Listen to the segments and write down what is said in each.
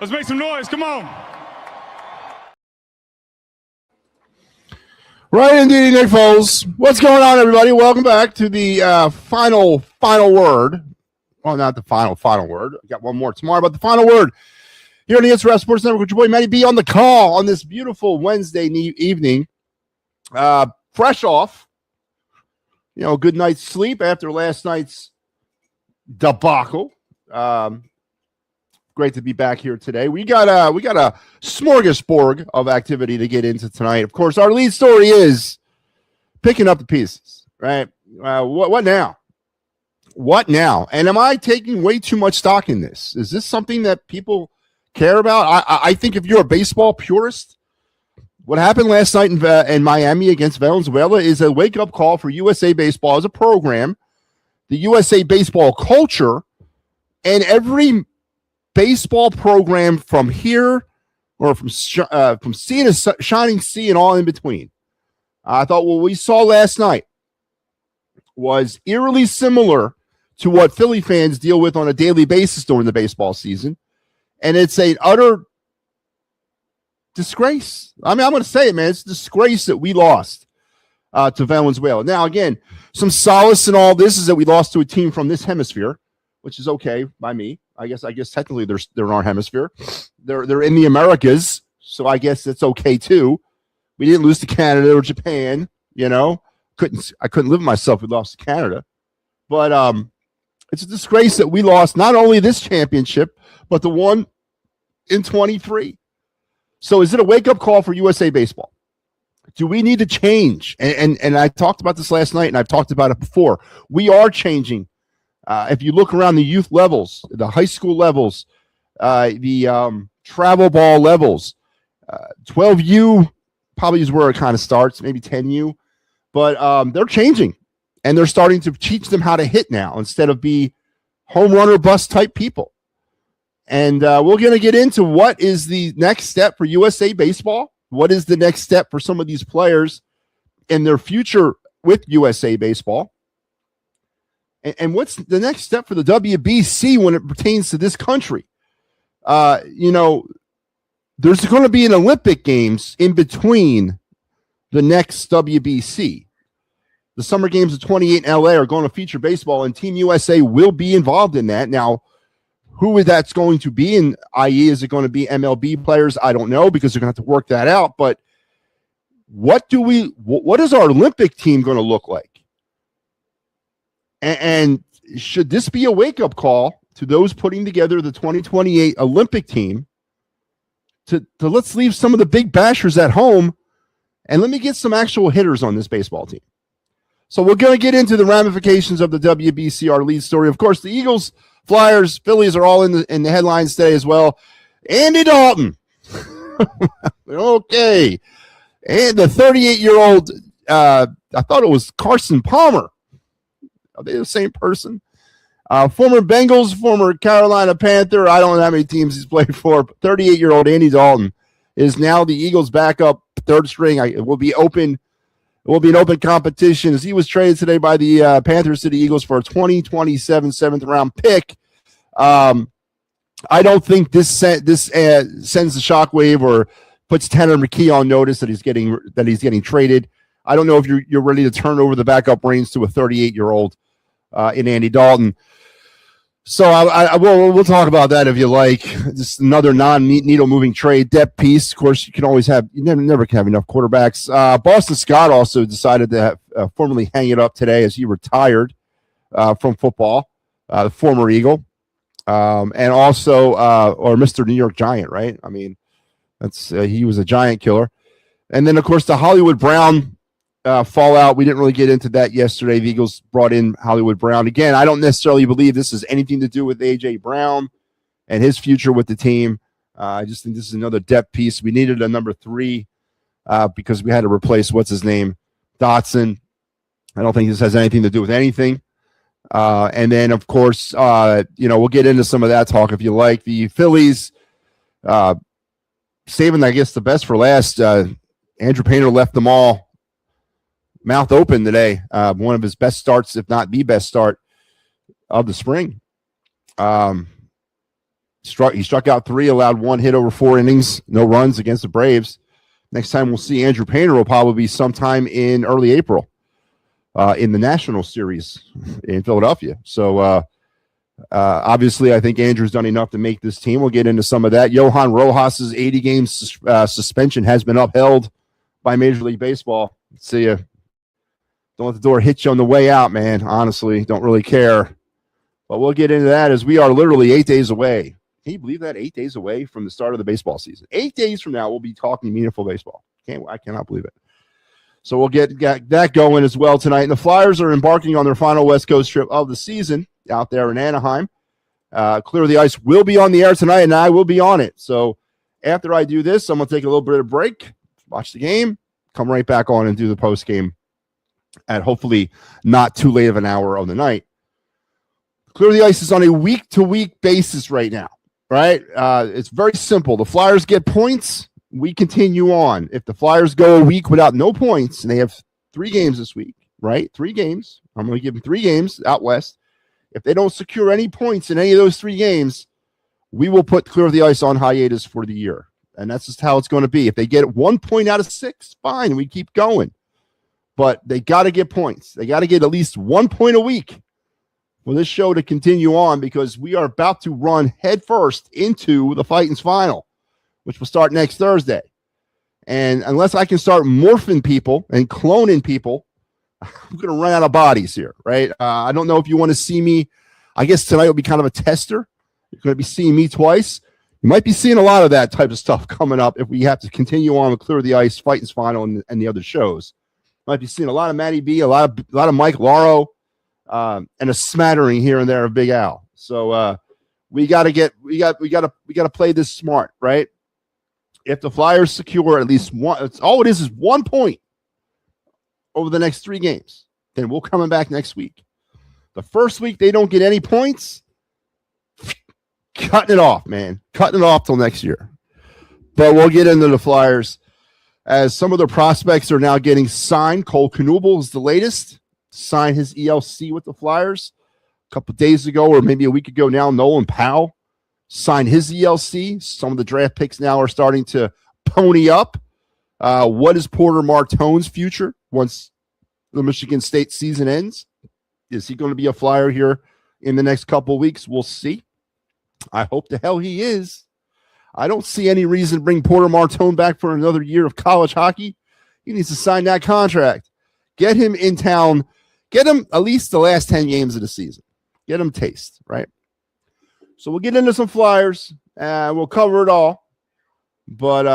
Let's make some noise. Come on. Right indeed, Nick Foles. What's going on, everybody? Welcome back to the final word. Well, not the final word. I got one more tomorrow, but the final word here on the It's Rap Sports Network with your boy MattyB on the call on this beautiful Wednesday evening. Fresh off, a good night's sleep after last night's debacle. Great to be back here today. We got a smorgasbord of activity to get into tonight. Of course, our lead story is picking up the pieces, right? What now? What now? And am I taking way too much stock in this? Is this something that people care about? I think if you're a baseball purist, what happened last night in Miami against Venezuela is a wake-up call for USA Baseball as a program, the USA Baseball culture, and every baseball program from here or from sea to shining sea and all in between. I thought what we saw last night was eerily similar to what Philly fans deal with on a daily basis during the baseball season. And it's an utter disgrace. I mean, I'm going to say it, man. It's a disgrace that we lost to Venezuela. Now, again, some solace in all this is that we lost to a team from this hemisphere, which is okay by me. I guess technically they're in our hemisphere. They're in the Americas, so I guess it's okay too. We didn't lose to Canada or Japan, I couldn't live with myself if we lost to Canada. But it's a disgrace that we lost not only this championship, but the one in 23. So is it a wake-up call for USA Baseball? Do we need to change? And I talked about this last night, and I've talked about it before. We are changing. If you look around the youth levels, the high school levels, the travel ball levels, 12U probably is where it kind of starts, maybe 10U. But they're changing, and they're starting to teach them how to hit now instead of be home run or bust type people. And we're going to get into what is the next step for USA Baseball. What is the next step for some of these players in their future with USA Baseball? And what's the next step for the WBC when it pertains to this country? There's going to be an Olympic Games in between the next WBC. The Summer Games of 28 in LA are going to feature baseball, and Team USA will be involved in that. Now, who that's going to be, and i.e., is it going to be MLB players? I don't know, because they're going to have to work that out. But what is our Olympic team going to look like? And should this be a wake-up call to those putting together the 2028 Olympic team to let's leave some of the big bashers at home and let me get some actual hitters on this baseball team? So we're going to get into the ramifications of the WBC, our lead story. Of course, the Eagles, Flyers, Phillies are all in the headlines today as well. Andy Dalton. Okay. And the 38-year-old, I thought it was Carson Palmer. Are they the same person? Former Bengals, former Carolina Panther. I don't know how many teams he's played for. 38-year-old Andy Dalton is now the Eagles' backup third string. It will be open. It will be an open competition as he was traded today by the Panthers to the Eagles for a 2027 seventh-round pick. I don't think this sends the shockwave or puts Tanner McKee on notice that he's getting traded. I don't know if you're ready to turn over the backup reins to a 38-year-old in Andy Dalton. So we'll talk about that if you like. Just another non-needle moving trade depth piece. Of course, you never can have enough quarterbacks. Boston Scott also decided to formally hang it up today as he retired from football, the former Eagle, and also or Mr. New York Giant, right? I mean, he was a Giant killer. And then, of course, the Hollywood Brown fallout. We didn't really get into that yesterday. The Eagles brought in Hollywood Brown. Again, I don't necessarily believe this has anything to do with A.J. Brown and his future with the team. I just think this is another depth piece. We needed a number 3 because we had to replace, Dotson. I don't think this has anything to do with anything. And then, of course, we'll get into some of that talk if you like. The Phillies, saving, I guess, the best for last. Andrew Painter left them all mouth open today. One of his best starts, if not the best start of the spring. He struck out 3, allowed 1 hit over 4 innings, no runs against the Braves. Next time we'll see Andrew Painter will probably be sometime in early April in the National Series in Philadelphia. So obviously I think Andrew's done enough to make this team. We'll get into some of that. Johan Rojas's 80-game suspension has been upheld by Major League Baseball. See ya. Don't let the door hit you on the way out, man. Honestly, don't really care. But we'll get into that as we are literally 8 days away. Can you believe that? 8 days away from the start of the baseball season. 8 days from now, we'll be talking meaningful baseball. I cannot believe it. So we'll get that going as well tonight. And the Flyers are embarking on their final West Coast trip of the season out there in Anaheim. Clear the Ice will be on the air tonight, and I will be on it. So after I do this, I'm going to take a little bit of break, watch the game, come right back on and do the post game at hopefully not too late of an hour of the night. Clear the Ice is on a week-to-week basis right now, right? It's very simple. The Flyers get points, we continue on. If the Flyers go a week without no points, and they have 3 games this week, right? 3 games. I'm going to give them 3 games out west. If they don't secure any points in any of those 3 games, we will put Clear the Ice on hiatus for the year. And that's just how it's going to be. If they get 1 point out of 6, fine, we keep going. But they got to get points. They got to get at least 1 point a week for this show to continue on, because we are about to run headfirst into the Titans final, which will start next Thursday. And unless I can start morphing people and cloning people, I'm going to run out of bodies here, right? I don't know if you want to see me. I guess tonight will be kind of a tester. You're going to be seeing me twice. You might be seeing a lot of that type of stuff coming up if we have to continue on with Clear the Ice, Titans final, and the other shows. Might be seeing a lot of MattyB, a lot of Mike Lauro, and a smattering here and there of Big Al. So we got to play this smart, right? If the Flyers secure at least one, all it is 1 point over the next 3 games, then we'll come back next week. The first week they don't get any points, cutting it off, man. Cutting it off till next year. But we'll get into the Flyers as some of the prospects are now getting signed. Cole Knuble is the latest. Signed his ELC with the Flyers a couple of days ago, or maybe a week ago now. Nolan Powell signed his ELC. Some of the draft picks now are starting to pony up. What is Porter Martone's future once the Michigan State season ends? Is he going to be a Flyer here in the next couple of weeks? We'll see. I hope the hell he is. I don't see any reason to bring Porter Martone back for another year of college hockey. He needs to sign that contract. Get him in town. Get him at least the last 10 games of the season. Get him taste, right? So we'll get into some Flyers, and we'll cover it all. But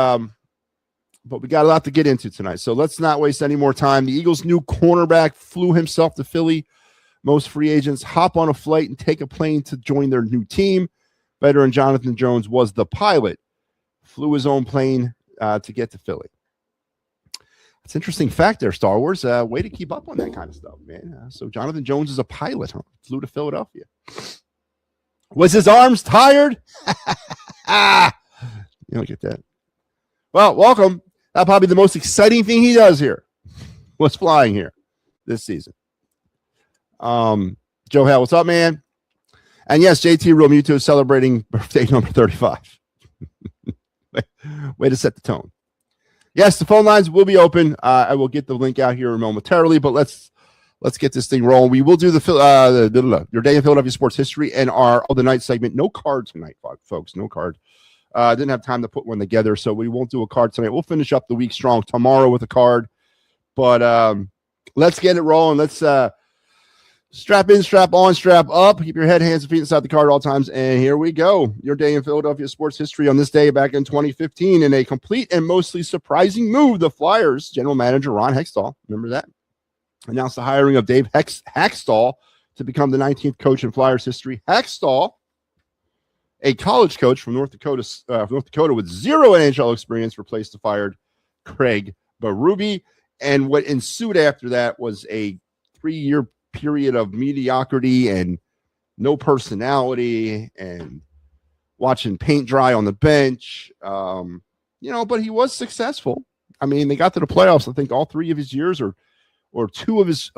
we got a lot to get into tonight, so let's not waste any more time. The Eagles' new cornerback flew himself to Philly. Most free agents hop on a flight and take a plane to join their new team. Veteran Jonathan Jones was the pilot, flew his own plane to get to Philly. It's an interesting fact there, Star Wars. Way to keep up on that kind of stuff, man. So Jonathan Jones is a pilot, huh? Flew to Philadelphia. Was his arms tired? You don't get that. Well, welcome. That's probably the most exciting thing he does here was flying here this season. Joe Hale, what's up, man? And yes, JT Real Muto is celebrating birthday number 35. Way to set the tone. Yes, the phone lines will be open. I will get the link out here momentarily, but let's get this thing rolling. We will do your day in Philadelphia sports history and our other night segment. No card tonight, folks. No card. Didn't have time to put one together, so we won't do a card tonight. We'll finish up the week strong tomorrow with a card. But let's get it rolling. Let's strap in, strap on, strap up. Keep your head, hands, and feet inside the car at all times. And here we go. Your day in Philadelphia sports history on this day back in 2015. In a complete and mostly surprising move, the Flyers general manager Ron Hextall, remember that, announced the hiring of Dave Haxtell to become the 19th coach in Flyers history. Haxtell, a college coach from North Dakota with 0 NHL experience, replaced the fired Craig Berube. And what ensued after that was a 3-year period of mediocrity and no personality and watching paint dry on the bench. But he was successful. I mean, they got to the playoffs, I think, all 3 of his years or 2 of his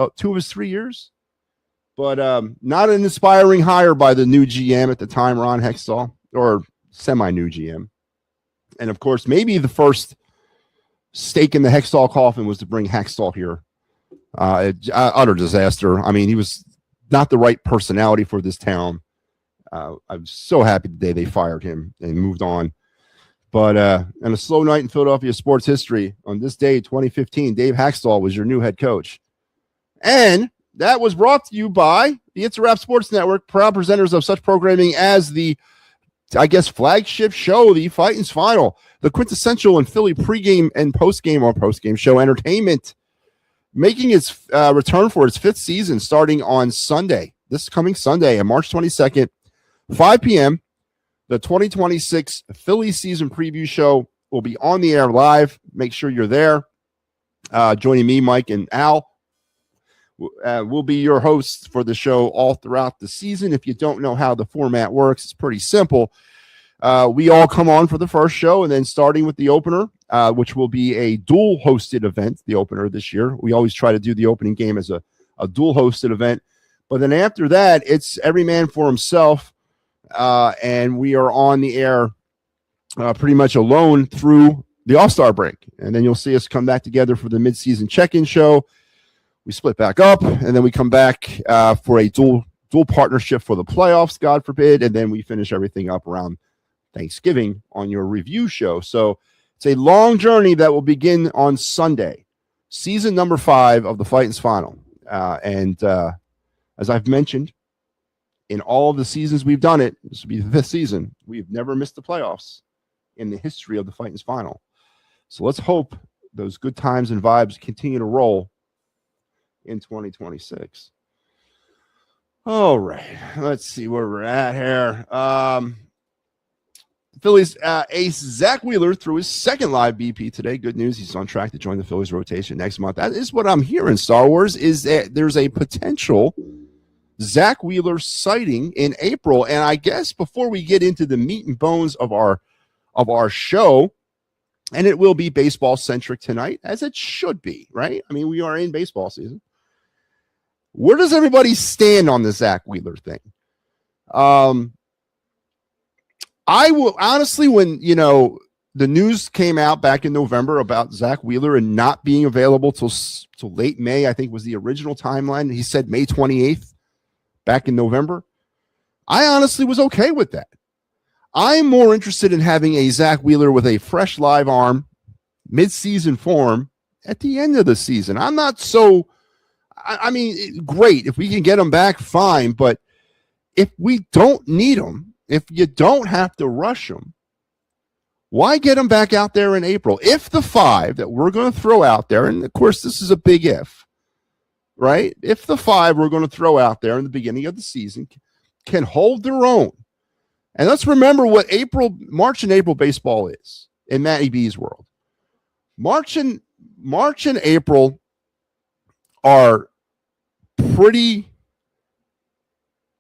3 years. But not an inspiring hire by the new GM at the time, Ron Hextall. or semi-new GM. And of course, maybe the first stake in the Hextall coffin was to bring Hextall here. Utter disaster. I mean, he was not the right personality for this town. I'm so happy the day they fired him and moved on. But on a slow night in Philadelphia sports history, on this day, 2015, Dave Hextall was your new head coach. And that was brought to you by the It's a Wrap Sports Network, proud presenters of such programming as the, I guess, flagship show, the Fighting's Final, the quintessential in Philly pregame and postgame show entertainment, making its return for its 5th season starting on Sunday, this coming Sunday, on March 22nd, 5 p.m. The 2026 Philly season preview show will be on the air live. Make sure you're there. Joining me, Mike, and Al will be your hosts for the show all throughout the season. If you don't know how the format works, it's pretty simple. We all come on for the first show, and then starting with the opener, which will be a dual hosted event, the opener this year. We always try to do the opening game as a dual hosted event. But then after that, it's every man for himself. And we are on the air pretty much alone through the All-Star break. And then you'll see us come back together for the midseason check-in show. We split back up, and then we come back for a dual partnership for the playoffs, God forbid, and then we finish everything up around Thanksgiving on your review show. So it's a long journey that will begin on Sunday, season number 5 of the Fighting's Final. And as I've mentioned, in all of the seasons we've done it, this will be the 5th season, we've never missed the playoffs in the history of the Fighting's Final. So let's hope those good times and vibes continue to roll in 2026. All right, let's see where we're at here. Phillies ace Zach Wheeler threw his 2nd live BP today. Good news, he's on track to join the Phillies rotation next month. That is what I'm hearing, Star Wars, is that there's a potential Zach Wheeler sighting in April. And I guess before we get into the meat and bones of our show, and it will be baseball centric tonight, as it should be, right? I mean, we are in baseball season. Where does everybody stand on the Zach Wheeler thing? I will honestly, when the news came out back in November about Zach Wheeler and not being available till late May, I think was the original timeline. He said May 28th. Back in November, I honestly was okay with that. I'm more interested in having a Zach Wheeler with a fresh live arm, mid-season form at the end of the season. I'm not so, I mean, great. If we can get him back, fine. But if we don't need him, if you don't have to rush him, why get him back out there in April? If the 5 that we're going to throw out there, and of course, this is a big if, right? If the 5 we're going to throw out there in the beginning of the season can hold their own. And let's remember what March and April baseball is in MattyB's world. March and April are pretty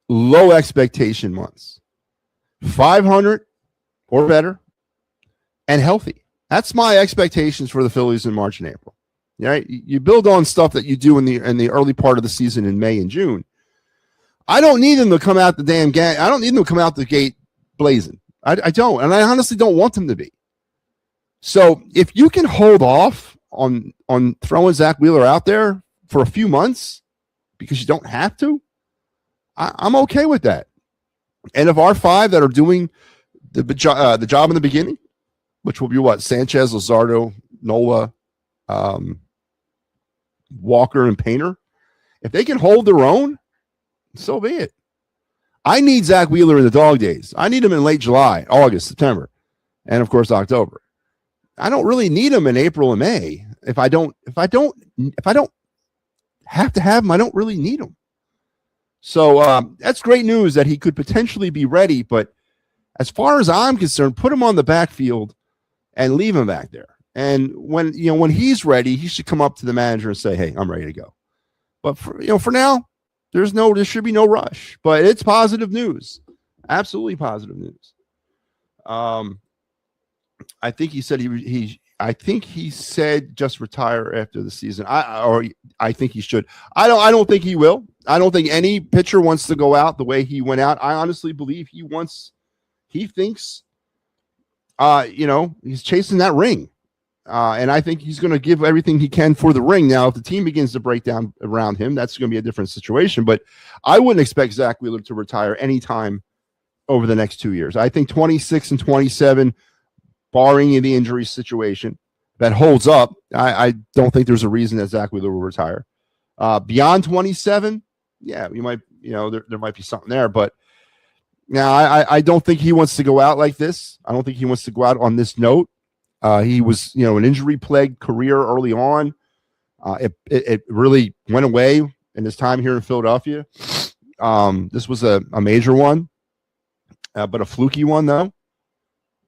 low expectation months. 500 or better and healthy. That's my expectations for the Phillies in March and April. Right? You build on stuff that you do in the early part of the season in May and June. I don't need them to come out the damn gang. I don't need them to come out the gate blazing. I don't, and I honestly don't want them to be. So if you can hold off on throwing Zach Wheeler out there for a few months because you don't have to, I'm okay with that. And of our 5 that are doing the job in the beginning, which will be what? Sanchez, Luzardo, Nola, Walker, and Painter, if they can hold their own, so be it. I need Zach Wheeler in the dog days. I need him in late July, August, September, and of course October. I don't really need him in April and May. If I don't have to have him, I don't really need him. So that's great news that he could potentially be ready. But as far as I'm concerned, put him on the backfield and leave him back there. And when he's ready, he should come up to the manager and say, "Hey, I'm ready to go." But for now, there should be no rush. But it's positive news, absolutely positive news. I think he said I think he said just retire after the season. I think he should. I don't think he will. I don't think any pitcher wants to go out the way he went out. I honestly believe he wants he thinks, he's chasing that ring. And I think he's going to give everything he can for the ring. Now, if the team begins to break down around him, that's going to be a different situation. But I wouldn't expect Zach Wheeler to retire anytime over the next 2 years. I think 26 and 27, barring the injury situation that holds up, I don't think there's a reason that Zach Wheeler will retire. Beyond 27, yeah, you might, there might be something there. But now I don't think he wants to go out like this. I don't think he wants to go out on this note. He was, an injury-plagued career early on. It really went away in his time here in Philadelphia. This was a major one, but a fluky one, though.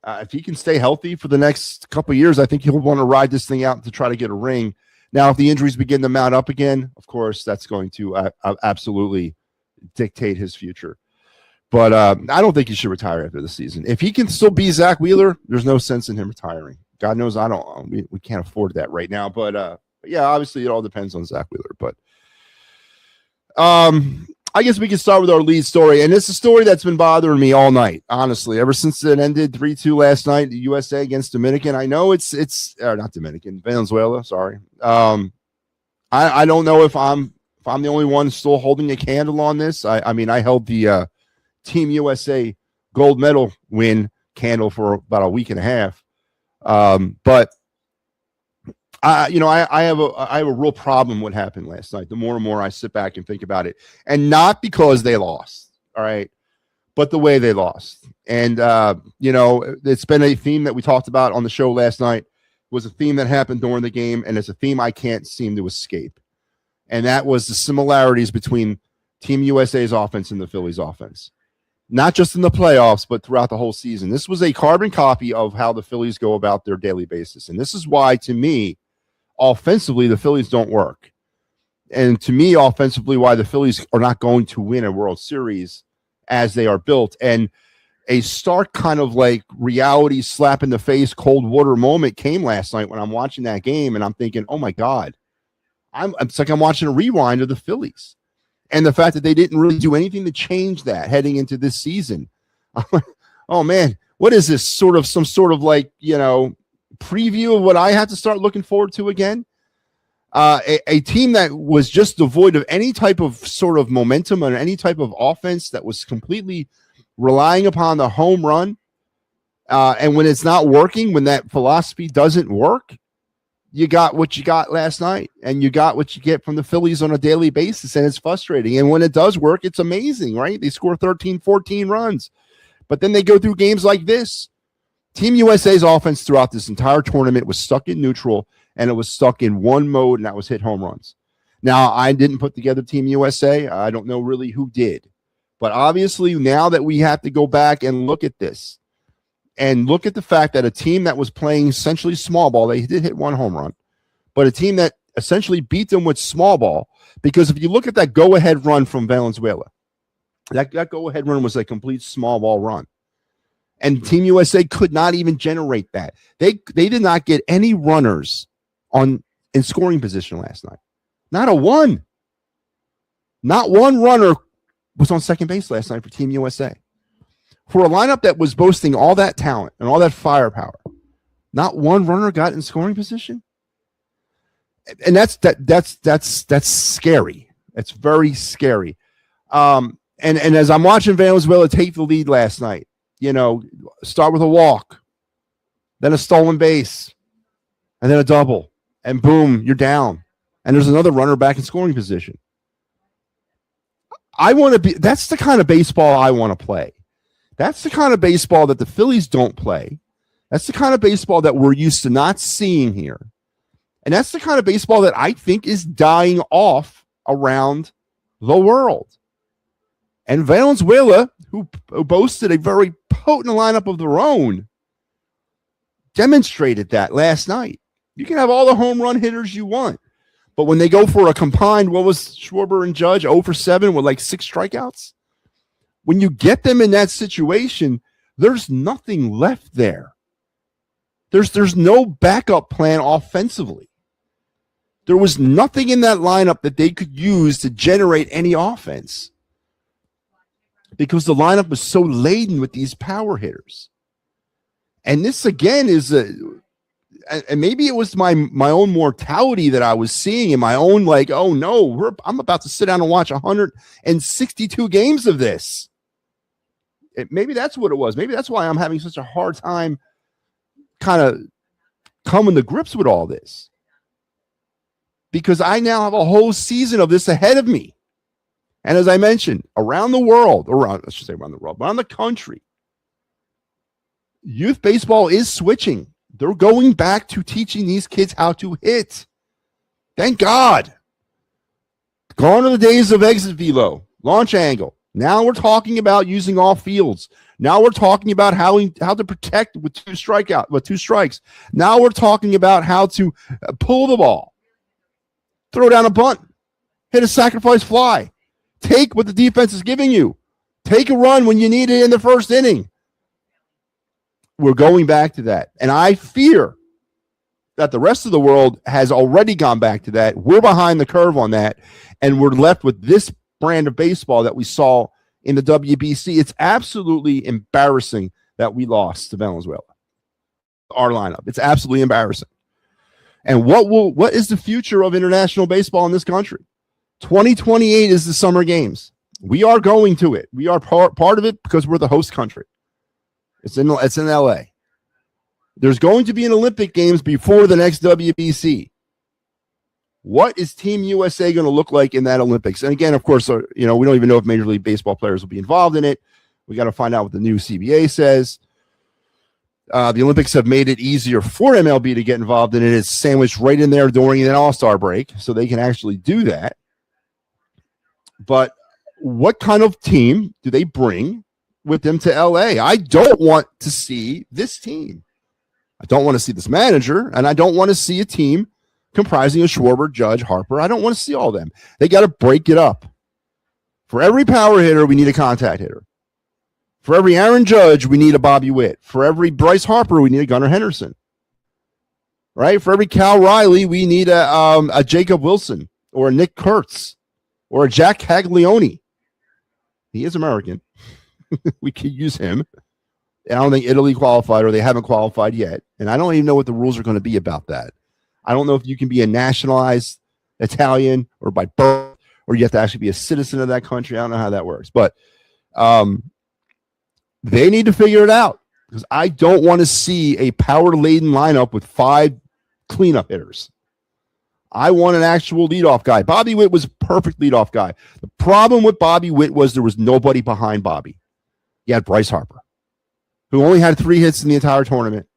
If he can stay healthy for the next couple of years, I think he'll want to ride this thing out to try to get a ring. Now, if the injuries begin to mount up again, of course, that's going to absolutely dictate his future. But I don't think he should retire after the season. If he can still be Zach Wheeler, there's no sense in him retiring. God knows we can't afford that right now. But yeah, obviously it all depends on Zach Wheeler. But I guess we can start with our lead story. And it's a story that's been bothering me all night, honestly, ever since it ended 3-2 last night, the USA against Dominican. I know it's not Dominican, Venezuela, sorry. I don't know if I'm the only one still holding a candle on this. I mean, I held the Team USA gold medal win candle for about a week and a half. But I have a real problem with what happened last night. The more and more I sit back and think about it, and not because they lost, all right, but the way they lost. And it's been a theme that we talked about on the show last night. It was a theme that happened during the game, and it's a theme I can't seem to escape. And that was the similarities between Team USA's offense and the Phillies' offense. Not just in the playoffs, but throughout the whole season. This was a carbon copy of how the Phillies go about their daily basis. And this is why, to me, offensively, the Phillies don't work. And to me, offensively, why the Phillies are not going to win a World Series as they are built. And a stark kind of like reality slap in the face, cold water moment came last night when I'm watching that game. And I'm thinking, oh, my God, it's like I'm watching a rewind of the Phillies. And the fact that they didn't really do anything to change that heading into this season. Oh, man, what is this? Some sort of like, preview of what I have to start looking forward to again? A team that was just devoid of any type of sort of momentum or any type of offense, that was completely relying upon the home run. And when it's not working, when that philosophy doesn't work, you got what you got last night, and you got what you get from the Phillies on a daily basis, and it's frustrating. And when it does work, it's amazing, right? They score 13, 14 runs, but then they go through games like this. Team USA's offense throughout this entire tournament was stuck in neutral, and it was stuck in one mode, and that was hit home runs. Now, I didn't put together Team USA. I don't know really who did, but obviously now that we have to go back and look at this, and look at the fact that a team that was playing essentially small ball, they did hit one home run, but a team that essentially beat them with small ball, because if you look at that go-ahead run from Venezuela, that go-ahead run was a complete small ball run. And Team USA could not even generate that. They did not get any runners in scoring position last night. Not a one. Not one runner was on second base last night for Team USA. For a lineup that was boasting all that talent and all that firepower, not one runner got in scoring position. And that's scary. It's very scary. And as I'm watching Venezuela take the lead last night, start with a walk, then a stolen base, and then a double, and boom, you're down. And there's another runner back in scoring position. That's the kind of baseball I want to play. That's the kind of baseball that the Phillies don't play. That's the kind of baseball that we're used to not seeing here. And that's the kind of baseball that I think is dying off around the world. And Venezuela, who boasted a very potent lineup of their own, demonstrated that last night. You can have all the home run hitters you want, but when they go for a combined, what was Schwarber and Judge, 0 for 7 with like 6 strikeouts? When you get them in that situation, there's nothing left there. There's no backup plan offensively. There was nothing in that lineup that they could use to generate any offense. because the lineup was so laden with these power hitters. And this again is and maybe it was my own mortality that I was seeing in my own, like, oh no, I'm about to sit down and watch 162 games of this. Maybe that's what it was. Maybe that's why I'm having such a hard time kind of coming to grips with all this. Because I now have a whole season of this ahead of me. And as I mentioned, around the world, around the country, youth baseball is switching. They're going back to teaching these kids how to hit. Thank God. Gone are the days of exit velo, launch angle. Now we're talking about using all fields. Now we're talking about how to protect with two strikes. Now we're talking about how to pull the ball, throw down a bunt, hit a sacrifice fly, take what the defense is giving you, take a run when you need it in the first inning. We're going back to that. And I fear that the rest of the world has already gone back to that. We're behind the curve on that. And we're left with this brand of baseball that we saw in the WBC. It's absolutely embarrassing that we lost to Venezuela. Our lineup. It's absolutely embarrassing. And what is the future of international baseball in this country? 2028 is the Summer Games. We are going to it. We are part of it because we're the host country. It's in LA. There's going to be an Olympic Games before the next WBC. What is Team USA going to look like in that Olympics? And again, of course, we don't even know if Major League Baseball players will be involved in it. We got to find out what the new CBA says. The Olympics have made it easier for MLB to get involved in it. It's sandwiched right in there during an All-Star break, so they can actually do that. But what kind of team do they bring with them to LA? I don't want to see this team. I don't want to see this manager, and I don't want to see a team comprising of Schwarber, Judge, Harper. I don't want to see all of them. They got to break it up. For every power hitter, we need a contact hitter. For every Aaron Judge, we need a Bobby Witt. For every Bryce Harper, we need a Gunnar Henderson. Right? For every Cal Riley, we need a Jacob Wilson or a Nick Kurtz or a Jack Caglione. He is American. We could use him. And I don't think Italy qualified, or they haven't qualified yet. And I don't even know what the rules are going to be about that. I don't know if you can be a nationalized Italian or by birth, or you have to actually be a citizen of that country. I don't know how that works. But they need to figure it out, because I don't want to see a power-laden lineup with 5 cleanup hitters. I want an actual leadoff guy. Bobby Witt was a perfect leadoff guy. The problem with Bobby Witt was there was nobody behind Bobby. You had Bryce Harper, who only had 3 hits in the entire tournament.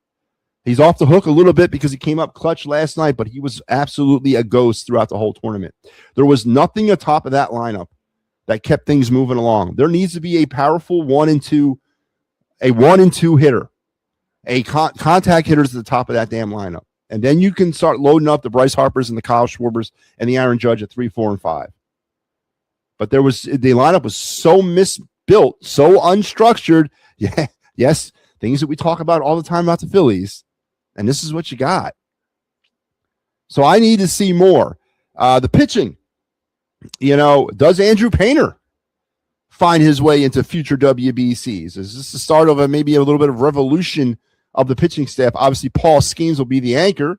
He's off the hook a little bit because he came up clutch last night, but he was absolutely a ghost throughout the whole tournament. There was nothing atop of that lineup that kept things moving along. There needs to be a powerful 1 and 2 hitter, a contact hitters at the top of that damn lineup. And then you can start loading up the Bryce Harpers and the Kyle Schwarbers and the Aaron Judge at 3, 4, and 5. But the lineup was so misbuilt, so unstructured. Yeah, yes, things that we talk about all the time about the Phillies. And this is what you got. So I need to see more. The pitching, does Andrew Painter find his way into future WBCs? Is this the start of maybe a little bit of revolution of the pitching staff? Obviously, Paul Skeens will be the anchor.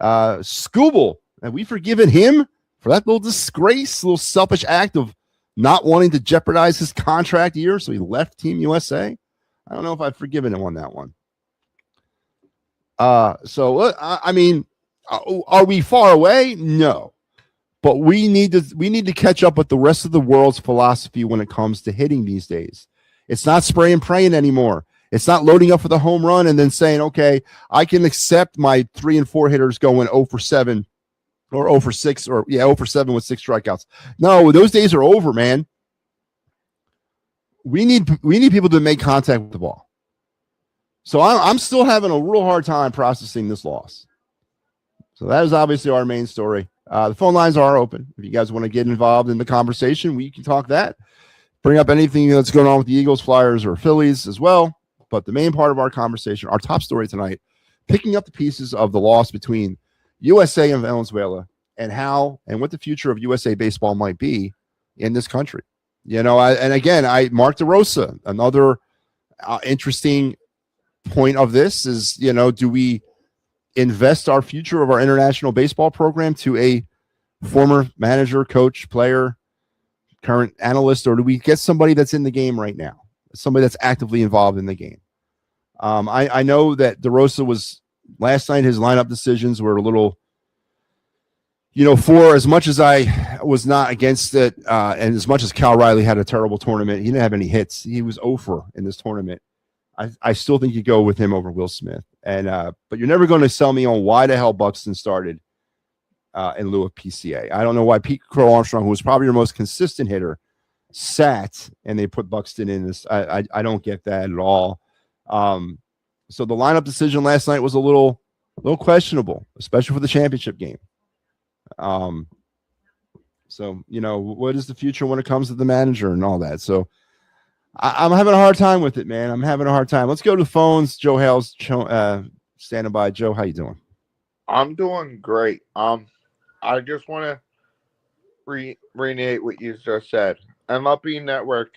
Skubal, have we forgiven him for that little disgrace, little selfish act of not wanting to jeopardize his contract year, so he left Team USA? I don't know if I've forgiven him on that one. Are we far away? No. But we need to catch up with the rest of the world's philosophy when it comes to hitting these days. It's not spray and praying anymore. It's not loading up for the home run and then saying, okay, I can accept my 3 and 4 hitters going 0 for 7 or 0 for 6 or 0 for 7 with 6 strikeouts. No, those days are over, man. We need people to make contact with the ball. So I'm still having a real hard time processing this loss. So that is obviously our main story. The phone lines are open. If you guys want to get involved in the conversation, we can talk that. Bring up anything that's going on with the Eagles, Flyers, or Phillies as well. But the main part of our conversation, our top story tonight, picking up the pieces of the loss between USA and Venezuela, and how and what the future of USA baseball might be in this country. And again, Mark DeRosa, another interesting point of this is, do we invest our future of our international baseball program to a former manager, coach, player, current analyst, or do we get somebody that's in the game right now, somebody that's actively involved in the game? I know that DeRosa was last night, his lineup decisions were a little, for as much as I was not against it, and as much as Cal Riley had a terrible tournament, he didn't have any hits. He was 0-for in this tournament. I still think you go with him over Will Smith. But you're never going to sell me on why the hell Buxton started in lieu of PCA. I don't know why Pete Crow Armstrong, who was probably your most consistent hitter, sat and they put Buxton in this. I don't get that at all. So the lineup decision last night was a little questionable, especially for the championship game. So what is the future when it comes to the manager and all that? So I'm having a hard time with it, man. I'm having a hard time. Let's go to the phones. Joe Hale's standing by. Joe, how you doing? I'm doing great. I just want to reiterate what you just said. MLB Network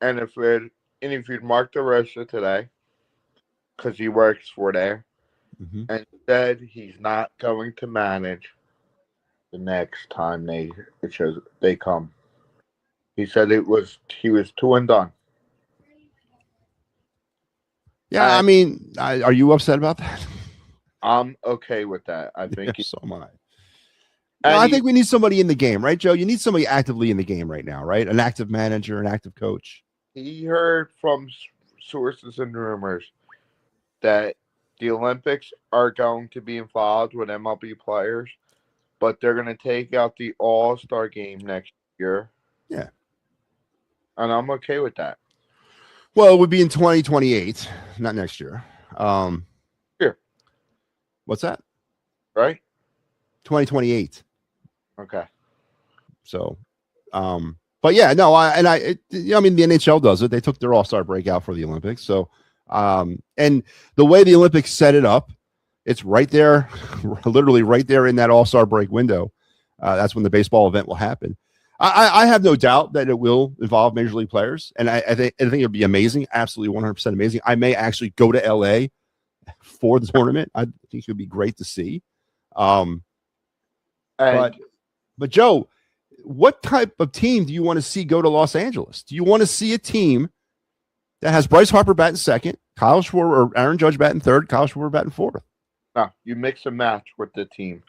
interviewed Mark DeRosa today because he works for there, and said he's not going to manage the next time they come. He said he was 2 and done. Yeah, are you upset about that? I'm okay with that. I think so am I. I think we need somebody in the game, right, Joe? You need somebody actively in the game right now, right? An active manager, an active coach. He heard from sources and rumors that the Olympics are going to be involved with MLB players, but they're going to take out the All-Star game next year. Yeah. And I'm okay with that. Well, it would be in 2028, not next year. Here. What's that? Right? 2028. Okay. So, but yeah, no, the NHL does it. They took their All-Star break out for the Olympics. So, and the way the Olympics set it up, it's right there, literally right there in that All-Star break window. That's when the baseball event will happen. I have no doubt that it will involve major league players, and I think it'd be amazing, absolutely 100% amazing. I may actually go to LA for the tournament. I think it would be great to see. But Joe, what type of team do you want to see go to Los Angeles? Do you want to see a team that has Bryce Harper batting second, Kyle Schwarber or Aaron Judge batting third, Kyle Schwarber batting fourth? No, you mix and match with the team.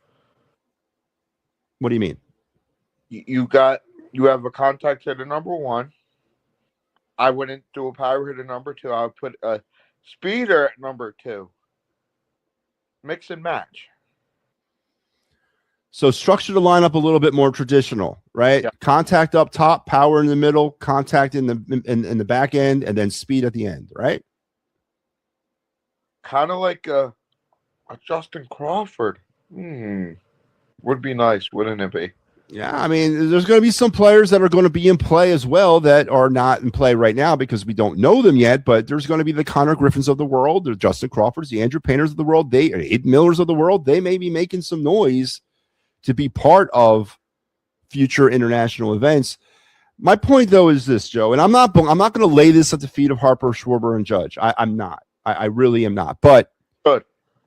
What do you mean? You have a contact hitter number 1. I wouldn't do a power hitter number 2. I would put a speeder at number 2. Mix and match. So structure the lineup a little bit more traditional, right? Yeah. Contact up top, power in the middle, contact in the back end, and then speed at the end, right? Kind of like a Justin Crawford. Would be nice, wouldn't it be? Yeah, there's going to be some players that are going to be in play as well that are not in play right now because we don't know them yet, but there's going to be the Connor Griffins of the world, the Justin Crawfords, the Andrew Painters of the world, Aiden Millers of the world. They may be making some noise to be part of future international events. My point, though, is this, Joe, and I'm not going to lay this at the feet of Harper, Schwarber, and Judge. I'm not. I really am not. But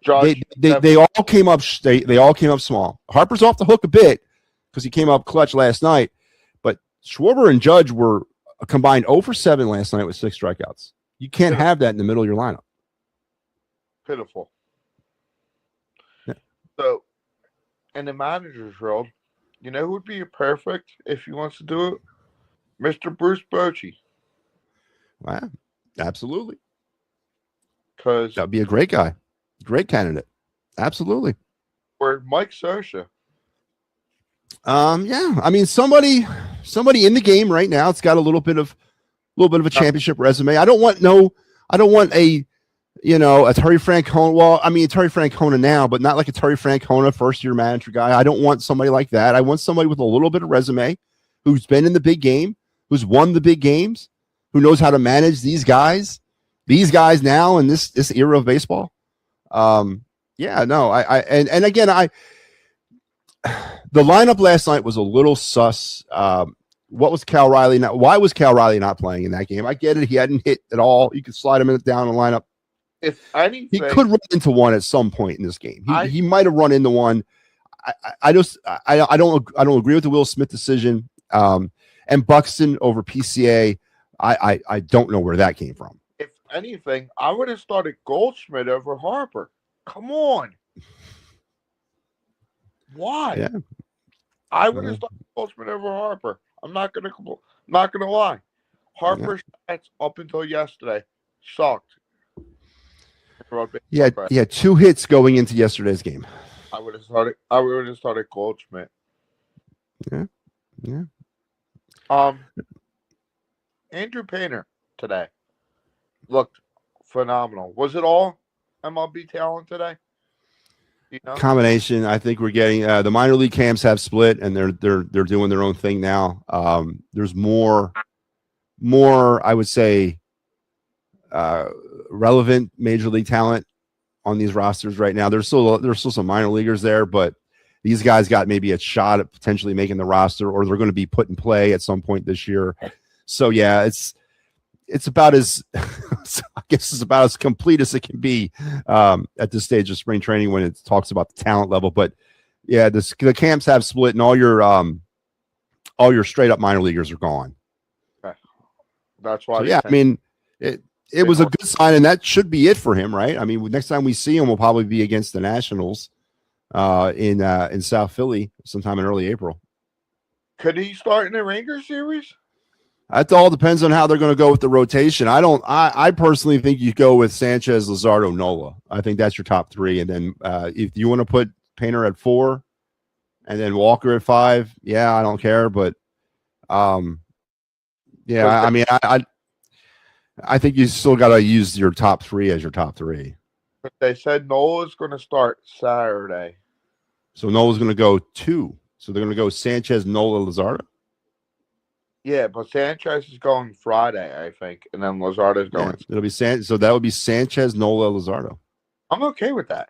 Judge, they all came up. They all came up small. Harper's off the hook a bit because he came up clutch last night. But Schwarber and Judge were a combined 0 for 7 last night with 6 strikeouts. You can't have that in the middle of your lineup. Pitiful. Yeah. So, in the manager's world, you know who would be perfect if he wants to do it? Mr. Bruce Bochy. Wow, absolutely. Because that'd be a great guy, great candidate. Absolutely. Or Mike Scioscia. Yeah. Somebody in the game right now. It's got a little bit of a championship resume. I don't want a Terry Francona. Well, Terry Francona now, but not like a Terry Francona first-year manager guy. I don't want somebody like that. I want somebody with a little bit of resume, who's been in the big game, who's won the big games, who knows how to manage these guys now in this era of baseball. The lineup last night was a little sus what was Cal Riley not? Why was Cal Riley not playing in that game? I get it. He hadn't hit at all. You could slide him down the lineup. If anything, he could run into one at some point in this game. He might have run into one. I don't agree with the Will Smith decision. And Buxton over PCA. I don't know where that came from. If anything, I would have started Goldschmidt over Harper. Come on. Why? Yeah. I would have started Goldschmidt over Harper. I'm not gonna lie. Harper's stats up until yesterday sucked. Yeah, 2 hits going into yesterday's game. I would have started Goldschmidt. Yeah. Andrew Painter today looked phenomenal. Was it all MLB talent today? You know? Combination. I think we're getting the minor league camps have split, and they're doing their own thing now. There's more I would say relevant major league talent on these rosters right now. There's still some minor leaguers there, but these guys got maybe a shot at potentially making the roster, or they're going to be put in play at some point this year. So yeah, it's about as I guess it's about as complete as it can be at this stage of spring training when it talks about the talent level. But yeah, the camps have split, and all your straight up minor leaguers are gone. Okay. That's why. So, yeah, I mean it was a good sign, and that should be it for him, right? I mean, next time we see him will probably be against the Nationals in South Philly sometime in early April. Could he start in the Rangers series? That all depends on how they're going to go with the rotation. I personally think you go with Sanchez, Luzardo, Nola. I think that's your top 3. And then if you want to put Painter at 4 and then Walker at 5, yeah, I don't care. But yeah, I mean, I think you still got to use your top 3 as your top 3. But they said Nola's going to start Saturday. So Nola's going to go 2. So they're going to go Sanchez, Nola, Luzardo. Yeah, but Sanchez is going Friday, I think, and then Luzardo's going. Yeah, it'll be so that would be Sanchez, Nola, Luzardo. I'm okay with that.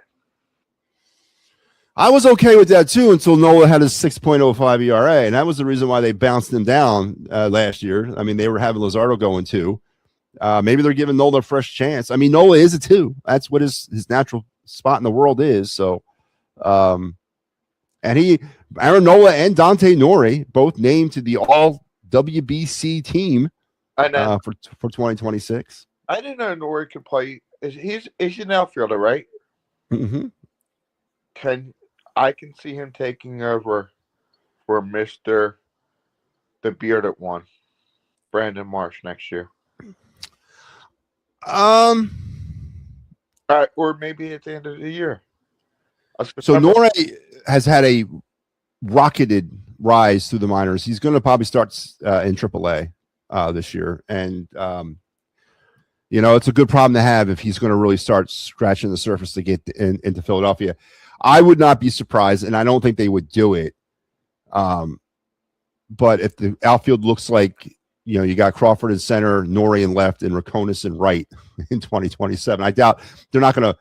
I was okay with that too until Nola had his 6.05 ERA, and that was the reason why they bounced him down last year. I mean, they were having Luzardo going 2. Maybe they're giving Nola a fresh chance. I mean, Nola is a 2. That's what his natural spot in the world is. So, and Aaron Nola and Dante Nori both named to the All WBC team for 2026. I didn't know Nori could play. He's an outfielder, right? Mm-hmm. I can see him taking over for Mr. the Bearded One, Brandon Marsh, next year. Or maybe at the end of the year. So Nori has had a rocketed rise through the minors. He's going to probably start in AAA this year, and it's a good problem to have if he's going to really start scratching the surface to get into Philadelphia. I would not be surprised, and I don't think they would do it. But if the outfield looks like you got Crawford in center, Nori in left, and Rakonis in right in 2027, I doubt they're not going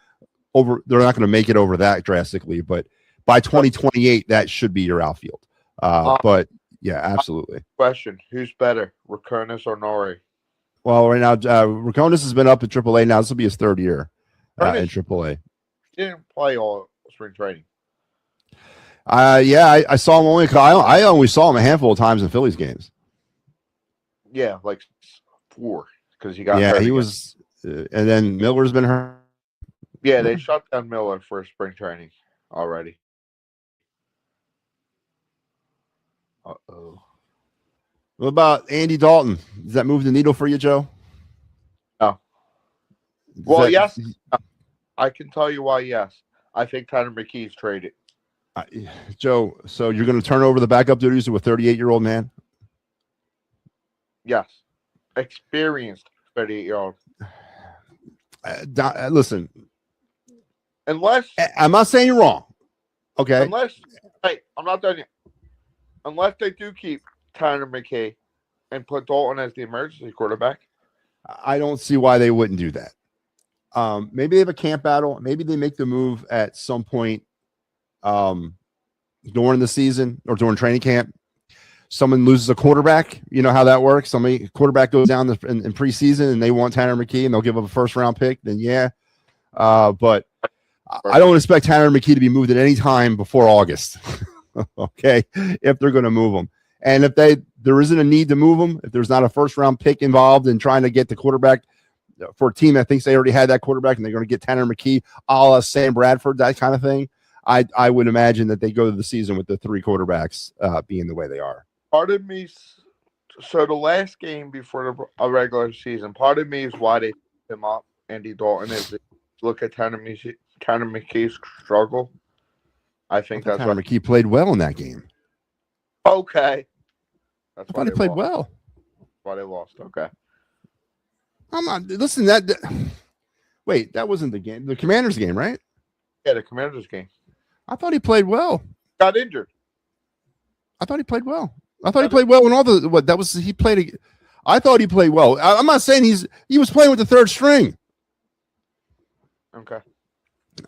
to make it over that drastically, but by 2028, that should be your outfield. But yeah, absolutely. Question: who's better, Rakonis or Nori? Well, right now, Rakonis has been up at AAA. Now this will be his 3rd year in AAA. He didn't play all spring training. Yeah, I saw him I only saw him a handful of times in Phillies games. Yeah, like 4 because he got. Yeah, hurt he again. was, and then Miller's been hurt. Yeah, they shut down Miller for spring training already. Uh-oh. What about Andy Dalton? Does that move the needle for you, Joe? No. Well, yes. I can tell you why, yes. I think Tanner McKee's traded. Joe, so you're going to turn over the backup duties to a 38-year-old man? Yes. Experienced 38-year-old. Listen. Unless. I'm not saying you're wrong. Okay. Hey, I'm not done yet. Unless they do keep Tanner McKee and put Dalton as the emergency quarterback. I don't see why they wouldn't do that. Maybe they have a camp battle. Maybe they make the move at some point during the season or during training camp. someone loses a quarterback. You know how that works. Quarterback goes down in preseason and they want Tanner McKee and they'll give up a first-round pick. Then yeah, but I don't expect Tanner McKee to be moved at any time before August. Okay, if they're going to move him, and if there isn't a need to move him, if there's not a first-round pick involved in trying to get the quarterback for a team that thinks they already had that quarterback and they're going to get Tanner McKee, a la Sam Bradford, that kind of thing, I would imagine that they go to the season with the 3 quarterbacks being the way they are. Part of me, so the last game before a regular season, part of me is why they picked him up, Andy Dalton, is look at Tanner McKee's struggle. I think that's Tanner McKee played well in that game. Okay. That's I thought he played well. That's why they lost. Okay. I'm not listen. Wait, that wasn't the game. The Commanders game, right? Yeah, the Commanders game. I thought he played well. Got injured. I thought he played well. I thought he played well in all the what that was. He played. I thought he played well. I'm not saying he was playing with the third string. Okay.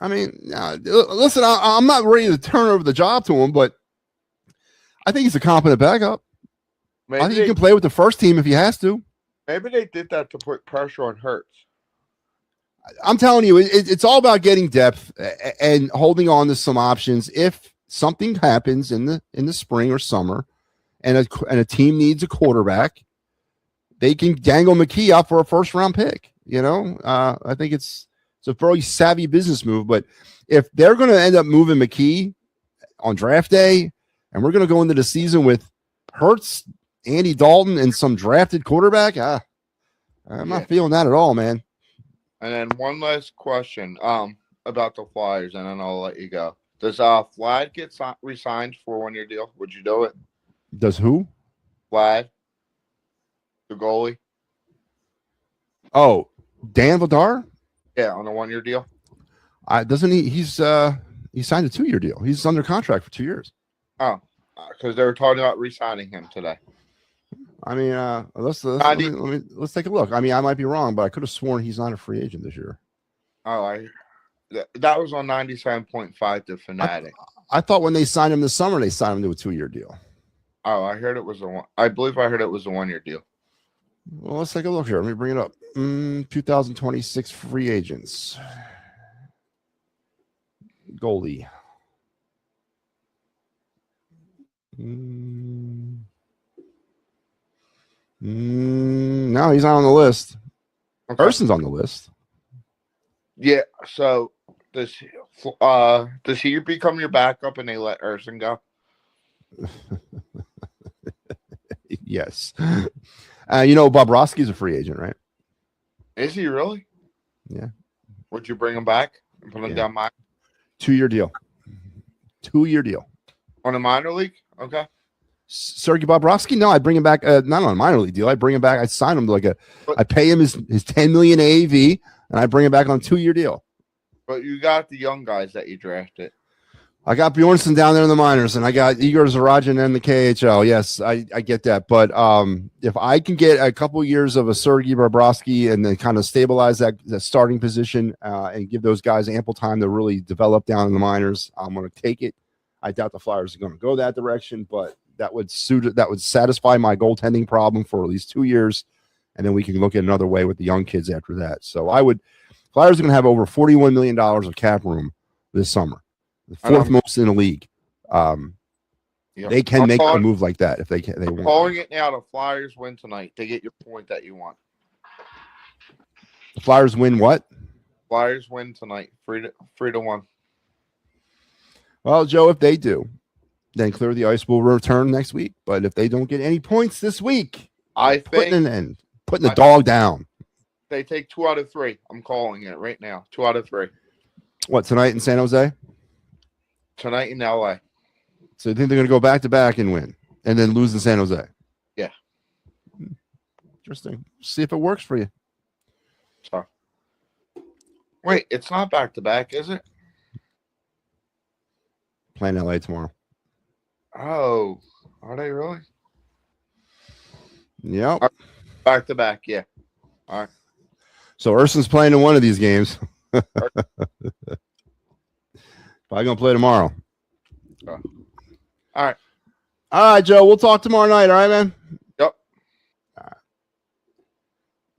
I mean, listen, I'm not ready to turn over the job to him, but I think he's a competent backup. I think he can play with the first team if he has to. Maybe they did that to put pressure on Hurts. I'm telling you, it's all about getting depth and holding on to some options. If something happens in the spring or summer, and a team needs a quarterback, they can dangle McKee up for a first-round pick. You know, I think it's a very savvy business move. But if they're going to end up moving McKee on draft day, and we're going to go into the season with Hurts, Andy Dalton, and some drafted quarterback, I'm not feeling that at all, man. And then one last question about the Flyers, and then I'll let you go. Does Vlad get re-signed for a one-year deal? Would you do it? Does who? Vlad, the goalie. Oh, Dan Vladar? Yeah, on a one-year deal. Doesn't he? He signed a 2-year deal. He's under contract for 2 years. Oh, because they were talking about re-signing him today. I mean, let's take a look. I mean, I might be wrong, but I could have sworn he's not a free agent this year. Oh, that was on 97.5 to Fanatic. I thought when they signed him this summer, they signed him to a 2-year deal. Oh, I heard it was I believe I heard it was a one-year deal. Well, let's take a look here. Let me bring it up. 2026 free agents. Goalie. No, he's not on the list. Okay. Urson's on the list. Yeah. So does he become your backup and they let Urson go? Yes. You know, Bobrovsky's a free agent, right? Is he really? Yeah. Would you bring him back and put him down minor? 2-year deal. 2-year deal. On a minor league? Okay. Sergei Bobrovsky? No, I'd bring him back. Not on a minor league deal. I'd bring him back. I'd sign him to I'd pay him his $10 million AAV, and I'd bring him back on a 2-year deal. But you got the young guys that you drafted. I got Bjornsson down there in the minors, and I got Igor Zaradin in the KHL. Yes, I get that. But if I can get a couple years of a Sergei Bobrovsky and then kind of stabilize that starting position and give those guys ample time to really develop down in the minors, I'm going to take it. I doubt the Flyers are going to go that direction, but that would satisfy my goaltending problem for at least 2 years, and then we can look at another way with the young kids after that. So Flyers are going to have over $41 million of cap room this summer. The fourth most in the league. They can make a move like that if they can. They want. Calling it now. The Flyers win tonight. They get your point that you want. The Flyers win what? Flyers win tonight. 3-1. Well, Joe, if they do, then Clear the Ice will return next week. But if they don't get any points this week, putting the dog down. They take 2 out of 3. I'm calling it right now. 2 out of 3. What, tonight in San Jose? Tonight in LA. So you think they're going to go back to back and win and then lose in San Jose? Yeah. Interesting. See if it works for you. So, wait, it's not back to back, is it? Playing LA tomorrow. Oh, are they really? Yep. Back to back, yeah. All right. So Urson's playing in one of these games. Probably gonna play tomorrow. All right. All right, Joe. We'll talk tomorrow night. All right, man. Yep.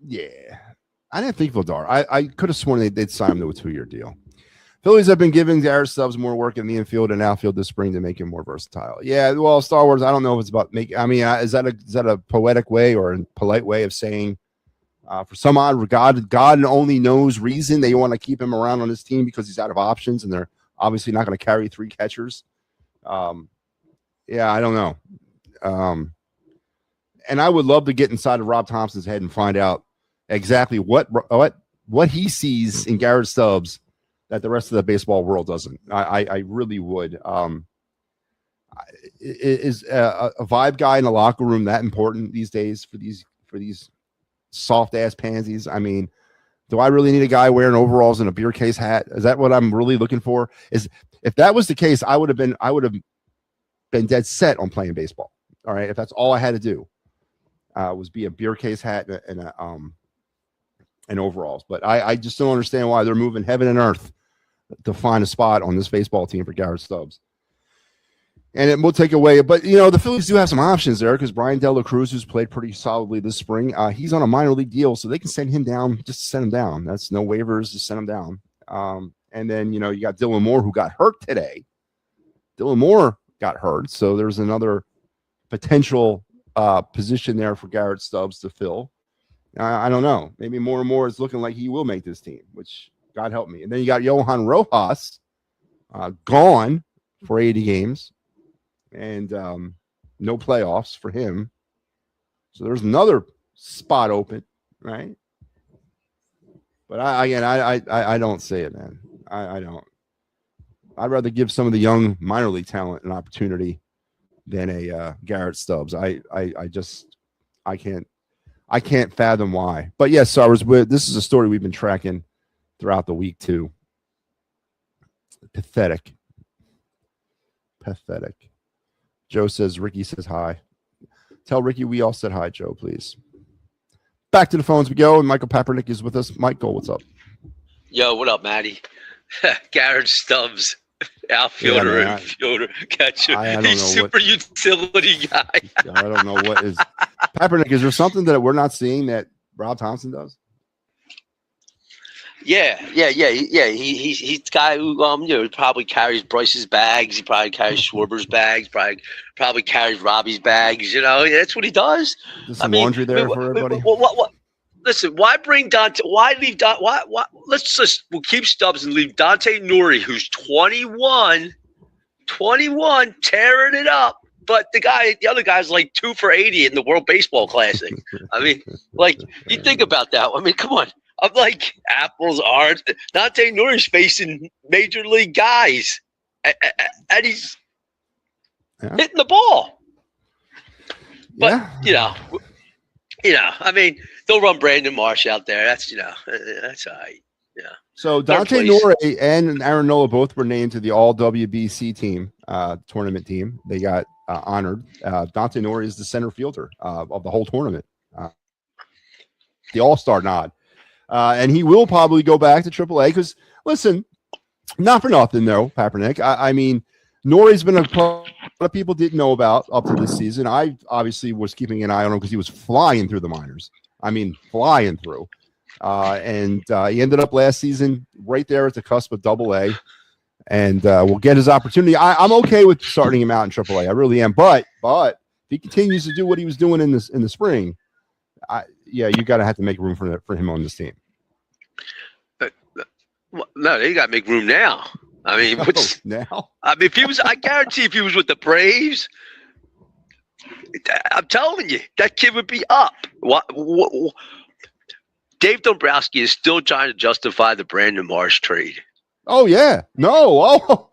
Yeah. I didn't think Vildar. I could have sworn they'd sign him to a 2-year deal. Phillies have been giving Garrett Stubbs more work in the infield and outfield this spring to make him more versatile. Yeah, well, Star Wars, I don't know if it's about making. I mean, is that a poetic way or a polite way of saying for some odd God only knows reason they want to keep him around on this team because he's out of options and they're obviously not going to carry 3 catchers. Yeah, I don't know. And I would love to get inside of Rob Thompson's head and find out exactly what he sees in Garrett Stubbs that the rest of the baseball world doesn't. I really would. Is a vibe guy in the locker room that important these days for these soft ass pansies? I mean, do I really need a guy wearing overalls and a beer case hat? Is that what I'm really looking for? If that was the case, I would have been dead set on playing baseball. All right, if that's all I had to do was be a beer case hat and overalls. But I just don't understand why they're moving heaven and earth to find a spot on this baseball team for Garrett Stubbs. And it will take away, but the Phillies do have some options there because Brian De La Cruz, who's played pretty solidly this spring, he's on a minor league deal, so they can send him down just to send him down. That's no waivers, just send him down. And then you got Dylan Moore, who got hurt today. Dylan Moore got hurt, so there's another potential position there for Garrett Stubbs to fill. I don't know. Maybe more and more it's looking like he will make this team, which God help me. And then you got Johan Rojas gone for 80 games and no playoffs for him. So there's another spot open, right? But I don't see it, man. I don't. I'd rather give some of the young minor league talent an opportunity than a Garrett Stubbs. I can't fathom why. But yes, this is a story we've been tracking throughout the week too. Pathetic. Joe says Ricky says hi. Tell Ricky we all said hi, Joe, please. Back to the phones we go, and Michael Papernick is with us. Michael, what's up? Yo, what up, Matty? Garrett Stubbs, outfielder, infielder, catcher. He's super utility guy. I don't know what is Papernick. Is there something that we're not seeing that Rob Thompson does? Yeah. He's the guy who probably carries Bryce's bags. He probably carries Schwarber's bags. Probably carries Robbie's bags. That's what he does. There's some laundry there for everybody. What? Listen, why bring Dante? Why leave Dante? Why? We'll keep Stubbs and leave Dante Nuri, who's 21, tearing it up. But the other guy's like 2 for 80 in the World Baseball Classic. I mean, you think about that. I mean, come on. I'm like, apples, orange. Dante Nuri's facing major league guys, and he's hitting the ball. But I mean, they'll run Brandon Marsh out there. That's that's all right. Yeah. So Dante Nuri and Aaron Nola both were named to the All WBC team, tournament team. They got honored. Dante Nuri is the center fielder of the whole tournament. The All-Star nod. And he will probably go back to AAA because, listen, not for nothing, though, Papernick. I mean, Nori's been a lot of people didn't know about up to this season. I obviously was keeping an eye on him because he was flying through the minors. I mean, flying through. And he ended up last season right there at the cusp of AA. And will get his opportunity. I'm okay with starting him out in AAA. I really am. But if he continues to do what he was doing in the spring, you got to have to make room for him on this team. No, they got to make room now. I mean, now? I mean, I guarantee if he was with the Braves, I'm telling you, that kid would be up. What? Dave Dombrowski is still trying to justify the Brandon Marsh trade. Oh yeah, no.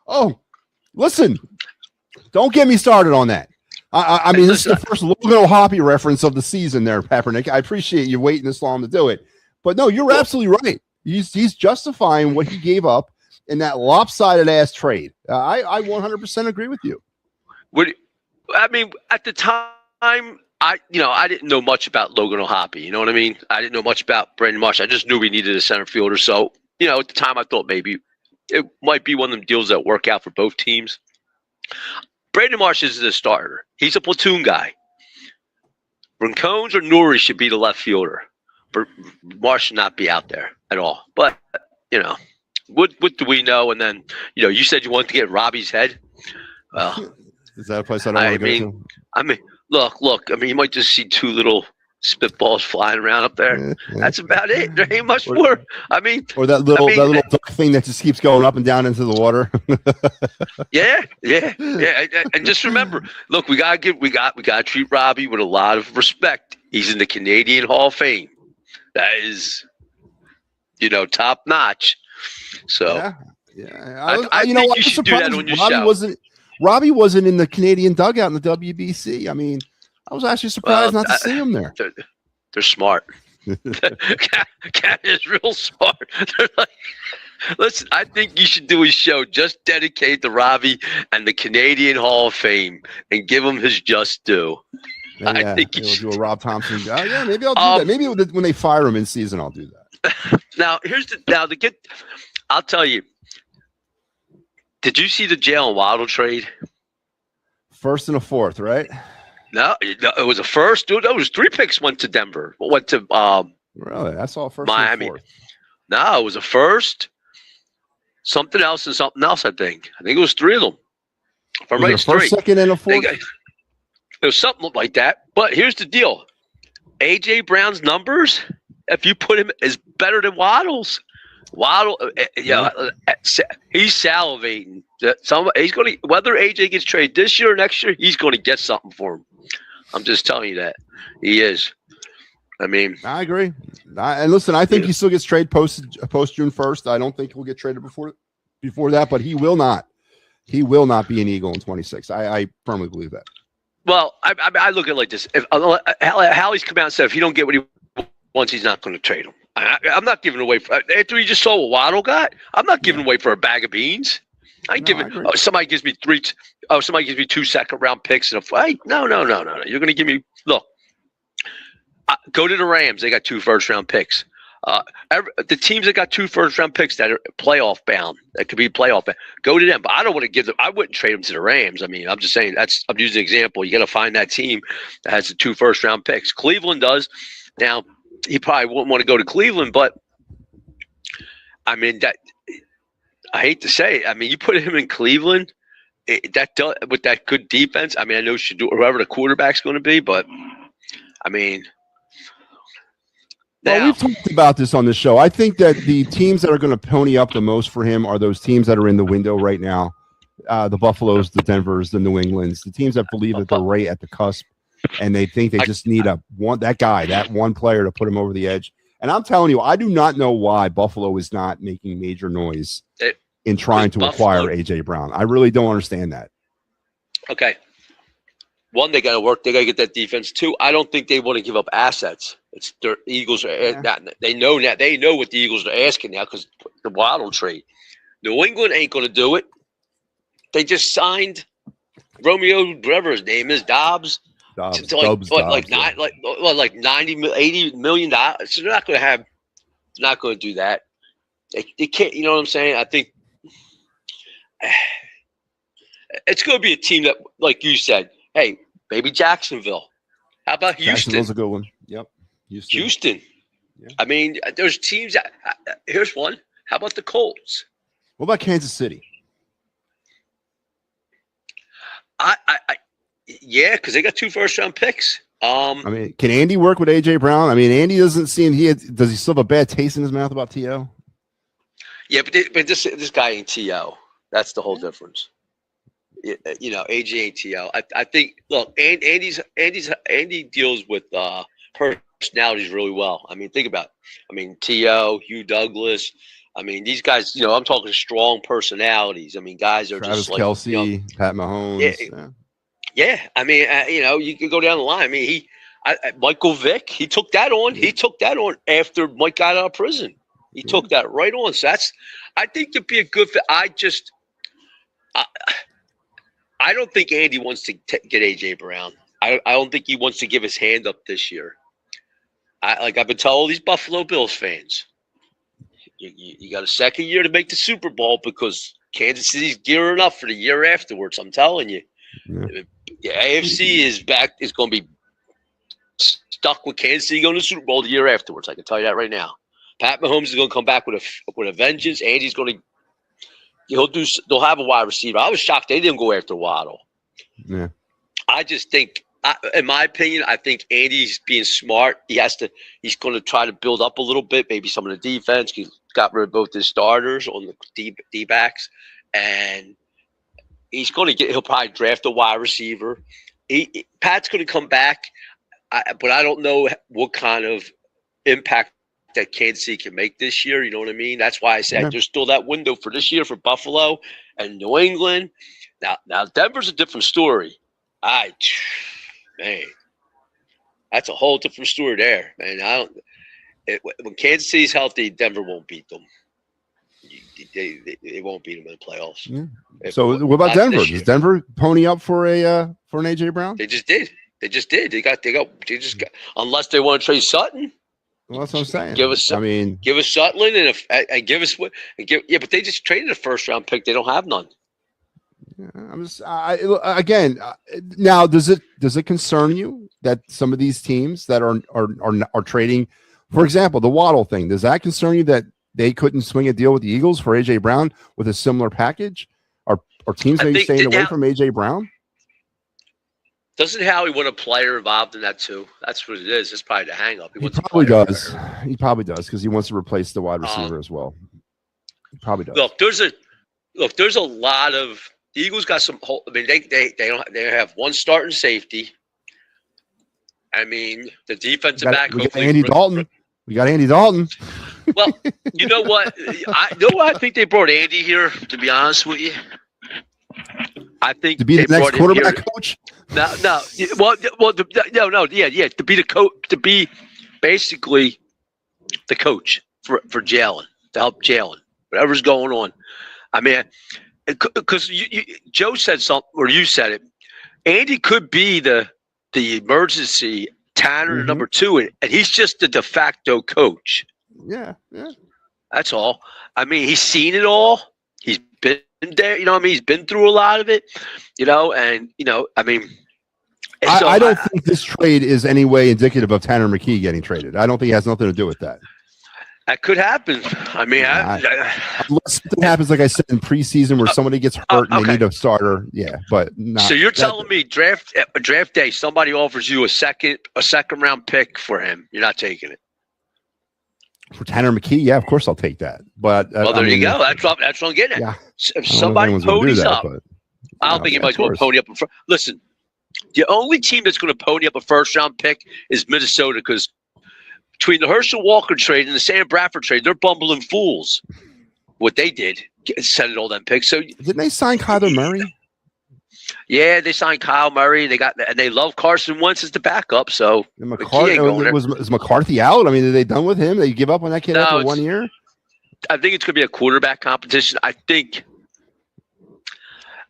Oh. Listen, don't get me started on that. I mean, this is the first Logan Hoppy reference of the season there, Papernick. I appreciate you waiting this long to do it. But no, you're absolutely right. He's justifying what he gave up in that lopsided ass trade. I 100% agree with you. I mean, at the time, I didn't know much about Logan Hoppy. You know what I mean? I didn't know much about Brandon Marsh. I just knew we needed a center fielder. So, at the time I thought maybe it might be one of them deals that work out for both teams. Brandon Marsh isn't a starter. He's a platoon guy. Rincones or Nuri should be the left fielder. But Marsh should not be out there at all. But, what do we know? And then, you said you wanted to get Robbie's head. Well, is that a place I don't want to go to? I mean, look. I mean, you might just see two little spitballs flying around up there. That's about it. There ain't much more. I mean, or that little duck thing that just keeps going up and down into the water. yeah. And just remember, look, we gotta treat Robbie with a lot of respect. He's in the Canadian Hall of Fame. That is, top notch. So yeah. I think you should do that on your show. Robbie wasn't in the Canadian dugout in the WBC. I mean, I was actually surprised not to see him there. They're smart. Cat is real smart. They're like, listen, I think you should do a show just dedicated to Robbie and the Canadian Hall of Fame and give him his just due. Yeah, I think you should do a Rob Thompson. Maybe I'll do that. Maybe when they fire him in season, I'll do that. Now, I'll tell you. Did you see the Jalen Waddle trade? First and a fourth, right? No, it was a first. Dude, that was 3 picks went to Denver. Went to really? I saw first Miami. and a fourth. No, it was a first, something else, and something else. I think it was 3 of them. If I'm right, it's 3. First, second, and a fourth. It was something like that. But here's the deal: AJ Brown's numbers, if you put him, is better than Waddle's. Waddle, he's salivating. He's going to, whether AJ gets traded this year or next year, he's going to get something for him. I'm just telling you that he is. I mean, I agree. And listen, I think he still gets traded post June 1st. I don't think he'll get traded before that, but he will not. He will not be an Eagle in 26. I firmly believe that. Well, I look at it like this: if Howie's come out and said if he don't get what he wants, he's not going to trade him. I'm not giving away after he just saw what Waddle got. I'm not giving away for a bag of beans. I ain't giving. Somebody gives me 3. Somebody gives me 2 second-round picks and a fight. No. You're going to give me look. Go to the Rams. They got 2 first-round picks. The teams that got 2 first-round picks that are playoff bound, that could be playoff bound, go to them. But I don't want to give them. I wouldn't trade them to the Rams. I mean, I'm just saying I'm using an example. You got to find that team that has the 2 first-round picks. Cleveland does now. He probably wouldn't want to go to Cleveland, but I mean that. I hate to say it. I mean, you put him in Cleveland, with that good defense. I mean, I know should do whoever the quarterback's going to be, but I mean, well, we've talked about this on the show. I think that the teams that are going to pony up the most for him are those teams that are in the window right now: the Buffaloes, the Denvers, the New Englands, the teams that believe that they're right at the cusp. And they think they just need that one player to put him over the edge. And I'm telling you, I do not know why Buffalo is not making major noise in trying to acquire A.J. Brown. I really don't understand that. Okay. One, they got to work. They got to get that defense. 2, I don't think they want to give up assets. It's their Eagles are they know that. They know what the Eagles are asking now because the Waddle trade. New England ain't going to do it. They just signed Romeo, whatever his name is, Dobbs. Like 90, $80 million. So they're not going to do that. They can't. You know what I'm saying? I think it's going to be a team that, like you said, hey, maybe Jacksonville. How about Houston? Jacksonville's a good one. Yep. Houston. Yeah. I mean, there's teams that. Here's one. How about the Colts? What about Kansas City? Yeah, because they got 2 first-round picks. I mean, can Andy work with A.J. Brown? I mean, Andy doesn't seem does he still have a bad taste in his mouth about T.O.? Yeah, but this guy ain't T.O. That's the whole difference. A.J. ain't T.O. I think. Look, Andy deals with personalities really well. I mean, think about it. I mean, T.O., Hugh Douglas. I mean, these guys. I'm talking strong personalities. I mean, guys are Travis just like Kelce, Pat Mahomes. Yeah, I mean, you could go down the line. I mean, Michael Vick, he took that on. He took that on after Mike got out of prison. He took that right on. So I think it'd be a good fit. I don't think Andy wants to get A.J. Brown. I don't think he wants to give his hand up this year. I've been telling all these Buffalo Bills fans, you got a second year to make the Super Bowl because Kansas City's gearing up for the year afterwards. I'm telling you. Yeah, AFC is going to be stuck with Kansas City going to the Super Bowl the year afterwards. I can tell you that right now. Pat Mahomes is going to come back with a vengeance. Andy's going to they'll have a wide receiver. I was shocked they didn't go after Waddle. Yeah. I just think, in my opinion, I think Andy's being smart. He's going to try to build up a little bit, maybe some of the defense. He got rid of both his starters on the D-backs, and he'll probably draft a wide receiver. Pat's going to come back, but I don't know what kind of impact that Kansas City can make this year. You know what I mean? That's why I said there's still that window for this year for Buffalo and New England. Now Denver's a different story. Man, that's a whole different story there, man. When Kansas City's healthy, Denver won't beat them. They won't beat them in the playoffs. Yeah. So what about Denver? Does Denver pony up for an AJ Brown? They just did. They just got unless they want to trade Sutton. Well, that's what I'm saying. Give us Sutherland and give us but they just traded a first round pick. They don't have none. Yeah, now does it concern you that some of these teams that are trading, for example, the Waddle thing, does that concern you that they couldn't swing a deal with the Eagles for AJ Brown with a similar package? Are teams maybe staying away from AJ Brown? Doesn't Howie want a player involved in that too? That's what it is. It's probably the hang up. He probably does. He probably does because he wants to replace the wide receiver as well. He probably does. There's a lot of the Eagles got some. I mean, they have one starting safety. I mean, the defensive back. We got Andy Dalton. We got Andy Dalton. Well, you know what? I think they brought Andy here. To be honest with you, I think to be the next quarterback coach. No. Yeah. To be the coach, to be basically the coach for Jalen, to help Jalen, whatever's going on. I mean, because Joe said something, or you said it. Andy could be the emergency Tanner number 2, and he's just the de facto coach. Yeah. That's all. I mean, he's seen it all. He's been there. You know what I mean? He's been through a lot of it. I mean. I don't think this trade is any way indicative of Tanner McKee getting traded. I don't think it has nothing to do with that. That could happen. I mean, unless something happens, like I said, in preseason where somebody gets hurt and they need a starter. Yeah, but so you're telling me draft day, somebody offers you a second round pick for him, you're not taking it? For Tanner McKee, yeah, of course I'll take that. But there you go. That's what I'm getting at. Yeah, if somebody ponies up, I don't think anybody's going to pony up. Listen, the only team that's going to pony up a first round pick is Minnesota, because between the Herschel Walker trade and the Sam Bradford trade, they're bumbling fools. What they did, sending all them picks. So didn't they sign Kyler Murray? Yeah, they signed Kyle Murray. They love Carson Wentz as the backup. So is McCarthy out? I mean, are they done with him? They give up on that kid after 1 year? I think it's going to be a quarterback competition. I think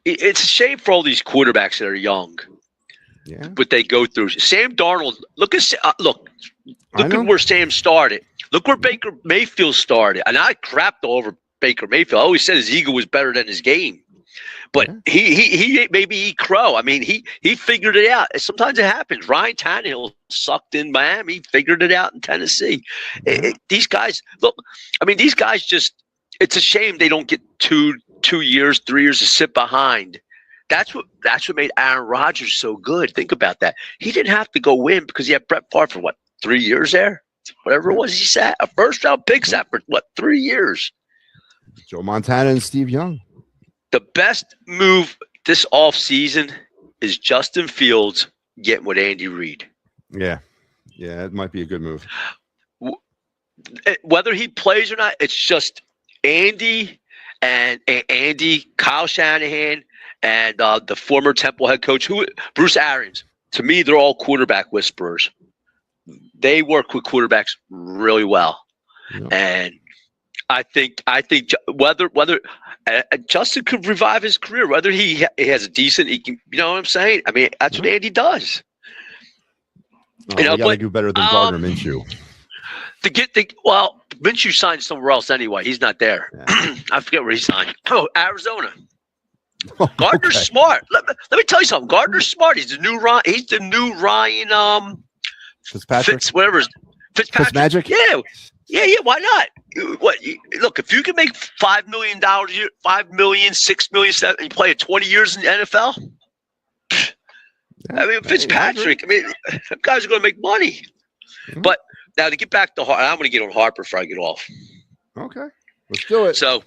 it's a shame for all these quarterbacks that are young. Yeah, but they go through. Sam Darnold. Look at where Sam started. Look where Baker Mayfield started. And I crapped all over Baker Mayfield. I always said his ego was better than his game. But he maybe he crow. I mean, he figured it out. Sometimes it happens. Ryan Tannehill sucked in Miami. He figured it out in Tennessee. These guys, look. I mean, these guys just. It's a shame they don't get 2 years, 3 years to sit behind. That's what made Aaron Rodgers so good. Think about that. He didn't have to go win because he had Brett Favre for 3 years there? Whatever it was he sat. A first-round pick sat for 3 years? Joe Montana and Steve Young. The best move this offseason is Justin Fields getting with Andy Reid. Yeah, it might be a good move. Whether he plays or not, it's just Andy, Kyle Shanahan, and the former Temple head coach, Bruce Arians. To me, they're all quarterback whisperers. They work with quarterbacks really well, and I think whether Justin could revive his career, whether he has a decent, he can, you know what I'm saying? I mean, that's what Andy does. You got to do better than Gardner Minshew. Minshew signed somewhere else anyway. He's not there. Yeah. I forget where he signed. Oh, Arizona. Gardner's smart. Let me tell you something. Gardner's smart. He's the new Ryan. He's the new Ryan. Fitzpatrick. Fitzpatrick. Yeah. Why not? Look, if you can make $5 million a year, $5 million, $6 million, and you play 20 years in the NFL. I mean, Fitzpatrick. I mean, guys are going to make money. Mm-hmm. But now to get back to Harper, I'm going to get on Harper before I get off. Okay, let's do it. So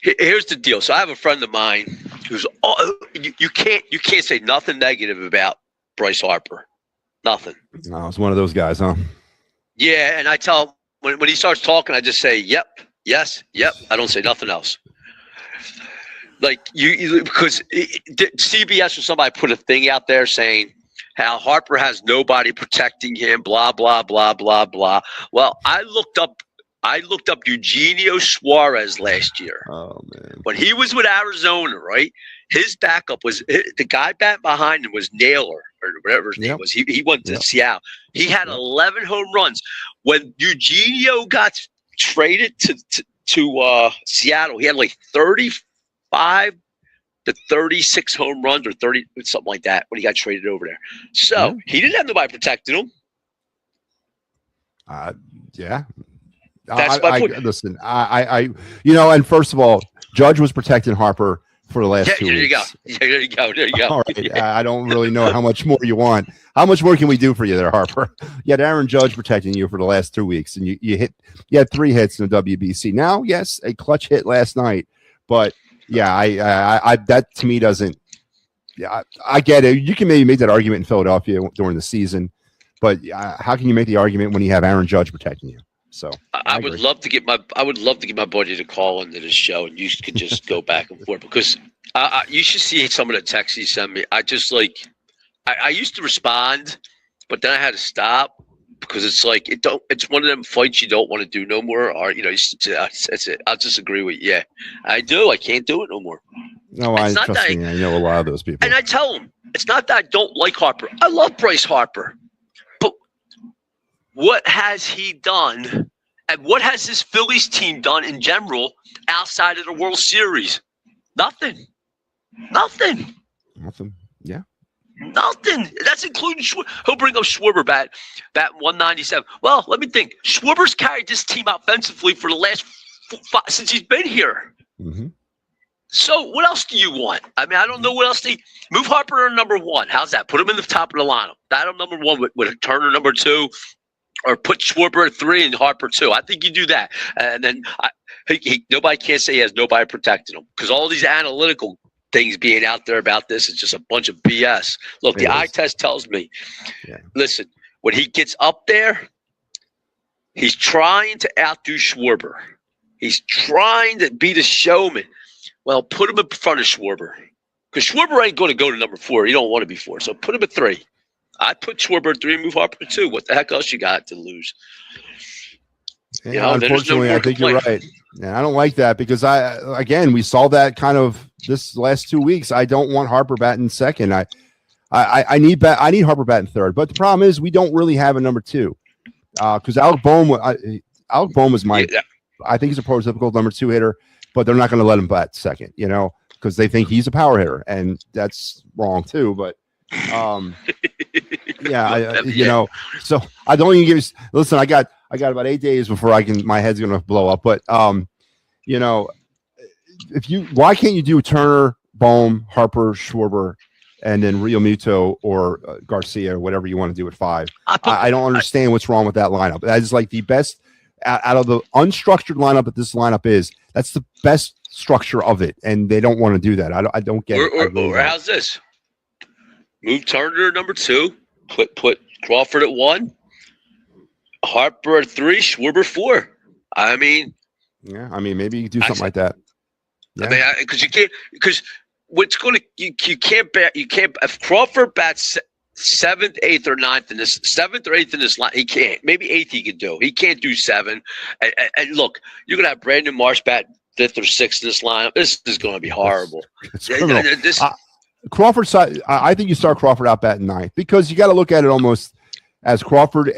here's the deal. So I have a friend of mine who's you can't say nothing negative about Bryce Harper. Nothing. No, it's one of those guys, huh? Yeah, and I tell him when he starts talking, I just say, "Yep, yes, yep." I don't say nothing else. Like because CBS or somebody put a thing out there saying how Harper has nobody protecting him, blah blah blah blah blah. Well, I looked up Eugenio Suarez last year. Oh man! When he was with Arizona, right? His backup was the guy back behind him was Naylor or whatever his name was. He went to Seattle. He had 11 home runs. When Eugenio got traded to Seattle, he had like 35 to 36 home runs or 30 something like that when he got traded over there. So he didn't have nobody protecting him. Yeah. That's my point. Listen, and first of all, Judge was protecting Harper for the last 2 weeks. There you go. All right. I don't really know how much more you want. How much more can we do for you there, Harper? You had Aaron Judge protecting you for the last 2 weeks, and you had 3 hits in the WBC. Now, yes, a clutch hit last night, but yeah, I that to me doesn't. Yeah, I get it. You can maybe make that argument in Philadelphia during the season, but how can you make the argument when you have Aaron Judge protecting you? So I would love to get my buddy to call into this show, and you could just go back and forth because you should see some of the texts he sent me. I just I used to respond, but then I had to stop because it's like it's one of them fights you don't want to do no more. Or that's it. I'll just agree with you. Yeah, I do. I can't do it no more. No, I trust me. I know a lot of those people, and I tell them it's not that I don't like Harper. I love Bryce Harper. What has he done, and what has this Phillies team done in general outside of the World Series? Nothing. Yeah. Nothing. That's including he'll bring up Schwarber bat 197. Well, let me think. Schwarber's carried this team offensively for the last 5 since he's been here. Mm-hmm. So what else do you want? I mean, I don't know what else to move Harper to number 1. How's that? Put him in the top of the lineup. That on number 1 with Turner number 2. Or put Schwarber at 3 and Harper 2. I think you do that. And then nobody can't say he has nobody protecting him because all these analytical things being out there about this is just a bunch of BS. Look, the eye test tells me, listen, when he gets up there, he's trying to outdo Schwarber. He's trying to be the showman. Well, put him in front of Schwarber because Schwarber ain't going to go to number 4. You don't want to be 4. So put him at 3. I put Schwarber at 3 and move Harper at 2. What the heck else you got to lose? Yeah, unfortunately, I think you're right. Yeah, I don't like that because we saw that kind of this last 2 weeks. I don't want Harper batting second. I need Harper batting third. But the problem is we don't really have a number 2 because Alec Bohm was my. Yeah. I think he's a prototypical number 2 hitter, but they're not going to let him bat second. Because they think he's a power hitter, and that's wrong too. But. So I don't even give you. Listen, I got about 8 days before my head's gonna blow up. But why can't you do Turner, Bohm, Harper, Schwarber, and then Real Muto or Garcia or whatever you want to do at 5? I don't understand what's wrong with that lineup. That is like the best out of the unstructured lineup that this lineup is. That's the best structure of it, and they don't want to do that. I don't get it. Or how's this? Move Turner at number 2. Put Crawford at 1. Harper at 3. Schwarber 4. I mean, maybe you do something like that. Yeah. I mean, because what's going to you can't if Crawford bats 7th, 8th, or 9th in this 7th or 8th in this line, he can't. Maybe 8th he could do. He can't do 7. And look, you're gonna have Brandon Marsh bat 5th or 6th in this lineup. This is going to be horrible. Crawford, I think you start Crawford out batting 9th because you got to look at it almost as Crawford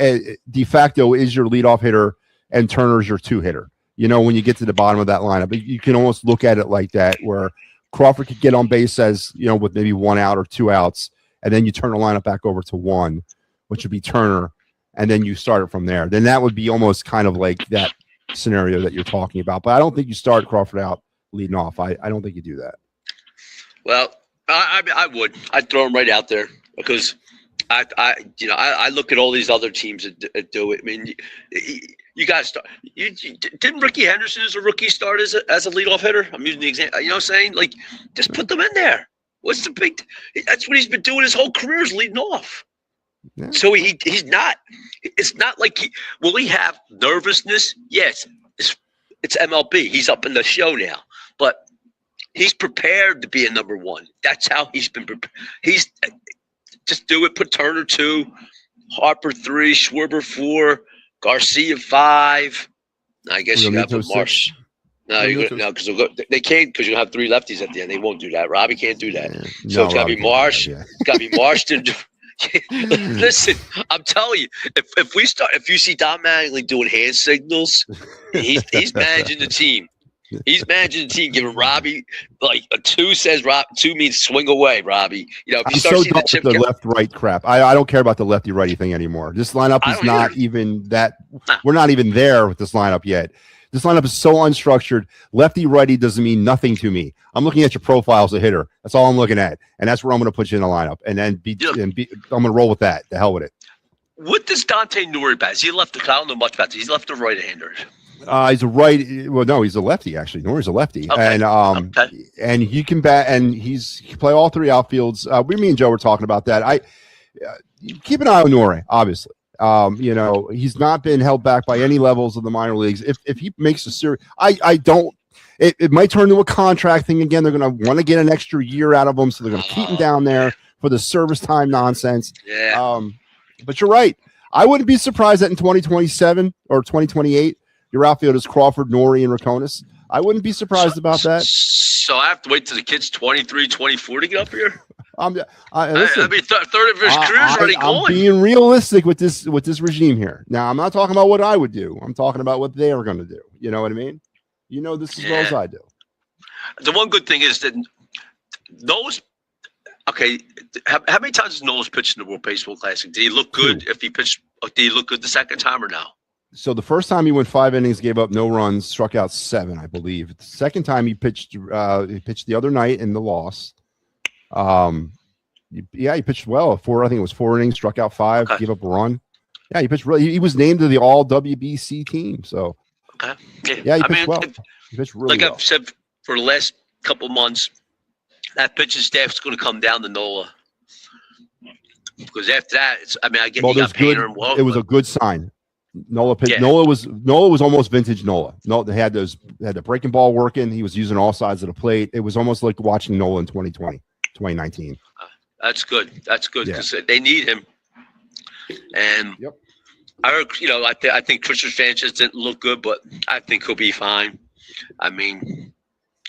de facto is your leadoff hitter and Turner's your 2 hitter. When you get to the bottom of that lineup, you can almost look at it like that, where Crawford could get on base as, with maybe 1 out or 2 outs, and then you turn the lineup back over to 1, which would be Turner, and then you start it from there. Then that would be almost kind of like that scenario that you're talking about. But I don't think you start Crawford out leading off. I don't think you do that. Well, I would. I'd throw him right out there because I look at all these other teams that do it. I mean, you got to start. Didn't Ricky Henderson as a rookie start as a leadoff hitter? I'm using the example. You know what I'm saying? Like, just put them in there. What's the big? That's what he's been doing his whole career is leading off. Yeah. So he's not. It's not like will he have nervousness? Yes, it's MLB. He's up in the show now, but he's prepared to be a number 1. That's how he's been prepared. He's just do it. Put Turner 2, Harper 3, Schwarber 4, Garcia 5. I guess you got to put Marsh. No, because they can't, because you have 3 lefties at the end. They won't do that. Robbie can't do that. Yeah. So it's got to be Marsh. It's got to be Marsh. Listen, I'm telling you, if you see Don Mattingly doing hand signals, he's managing the team. He's managing the team, giving Robbie like a 2 says 2 means swing away, Robbie. If you start seeing the left-right crap. I don't care about the lefty-righty thing anymore. This lineup is not even that. Nah. We're not even there with this lineup yet. This lineup is so unstructured. Lefty-righty doesn't mean nothing to me. I'm looking at your profile as a hitter. That's all I'm looking at, and that's where I'm going to put you in the lineup. And then I'm going to roll with that. The hell with it. What does Dante Nori bat? Is he left? I don't know much about this. He's left or right-hander. He's a right. Well, no, he's a lefty. Actually, Nori's a lefty, okay. And he can bat, and he can play all 3 outfields. Me and Joe were talking about that. Keep an eye on Nori, obviously. He's not been held back by any levels of the minor leagues. If he makes a series, I don't. It might turn into a contract thing again. They're going to want to get an extra year out of him, so they're going to keep him down there for the service time nonsense. Yeah. But you're right. I wouldn't be surprised that in 2027 or 2028, your outfield is Crawford, Nori, and Raconis. I wouldn't be surprised about that. So I have to wait till the kid's 23, 24 to get up here? Listen, third of his career's already going. I'm being realistic with this regime here. Now, I'm not talking about what I would do. I'm talking about what they are going to do. You know what I mean? You know this as well as I do. The one good thing is that Noah's – okay, how many times has Noah's pitched in the World Baseball Classic? Did he look good if he pitched – did he look good the second time or no? So the first time he went 5 innings, gave up no runs, struck out 7, I believe. The second time he pitched the other night in the loss. He pitched well. I think it was 4 innings, struck out 5, gave up a run. Yeah, he pitched really. He was named to the All WBC team. So yeah, he pitched well. He pitched really well. Like I've said for the last couple months, that pitching staff's going to come down to Nola. Because after that, I get you got Painter and Walker. It was a good sign. Nola was almost vintage Nola. They had the breaking ball working. He was using all sides of the plate. It was almost like watching Nola in 2019. That's good. That's good because they need him. And I heard, I think Christian Sanchez didn't look good, but I think he'll be fine. I mean,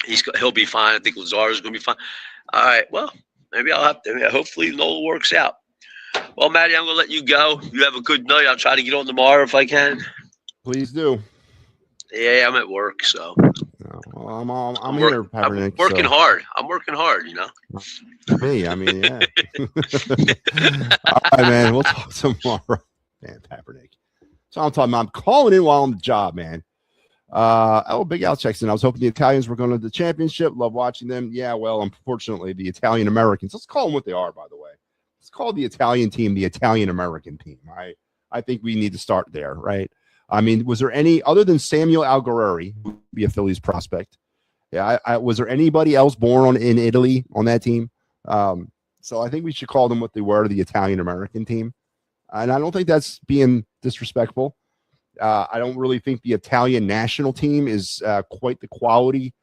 he'll be fine. I think Lazardo's going to be fine. All right. Well, maybe I'll have to. Hopefully, Nola works out. Well, Matty, I'm going to let you go. You have a good night. I'll try to get on tomorrow if I can. Please do. Yeah, I'm at work, so. Well, I'm here, Papernick. I'm working hard. I'm working hard, Me, I mean, yeah. All right, man. We'll talk tomorrow. Man, Papernick. So I'm talking about. I'm calling in while on the job, man. Big Al checks in. I was hoping the Italians were going to the championship. Love watching them. Yeah, well, unfortunately, the Italian Americans. Let's call them what they are, by the way. Let's call the Italian team the Italian American team. I think we need to start there, right? I mean, was there any other than Samuel Algareri, who would be a Phillies prospect? Yeah, was there anybody else born in Italy on that team? So I think we should call them what they were, the Italian American team. And I don't think that's being disrespectful. I don't really think the Italian national team is quite the quality.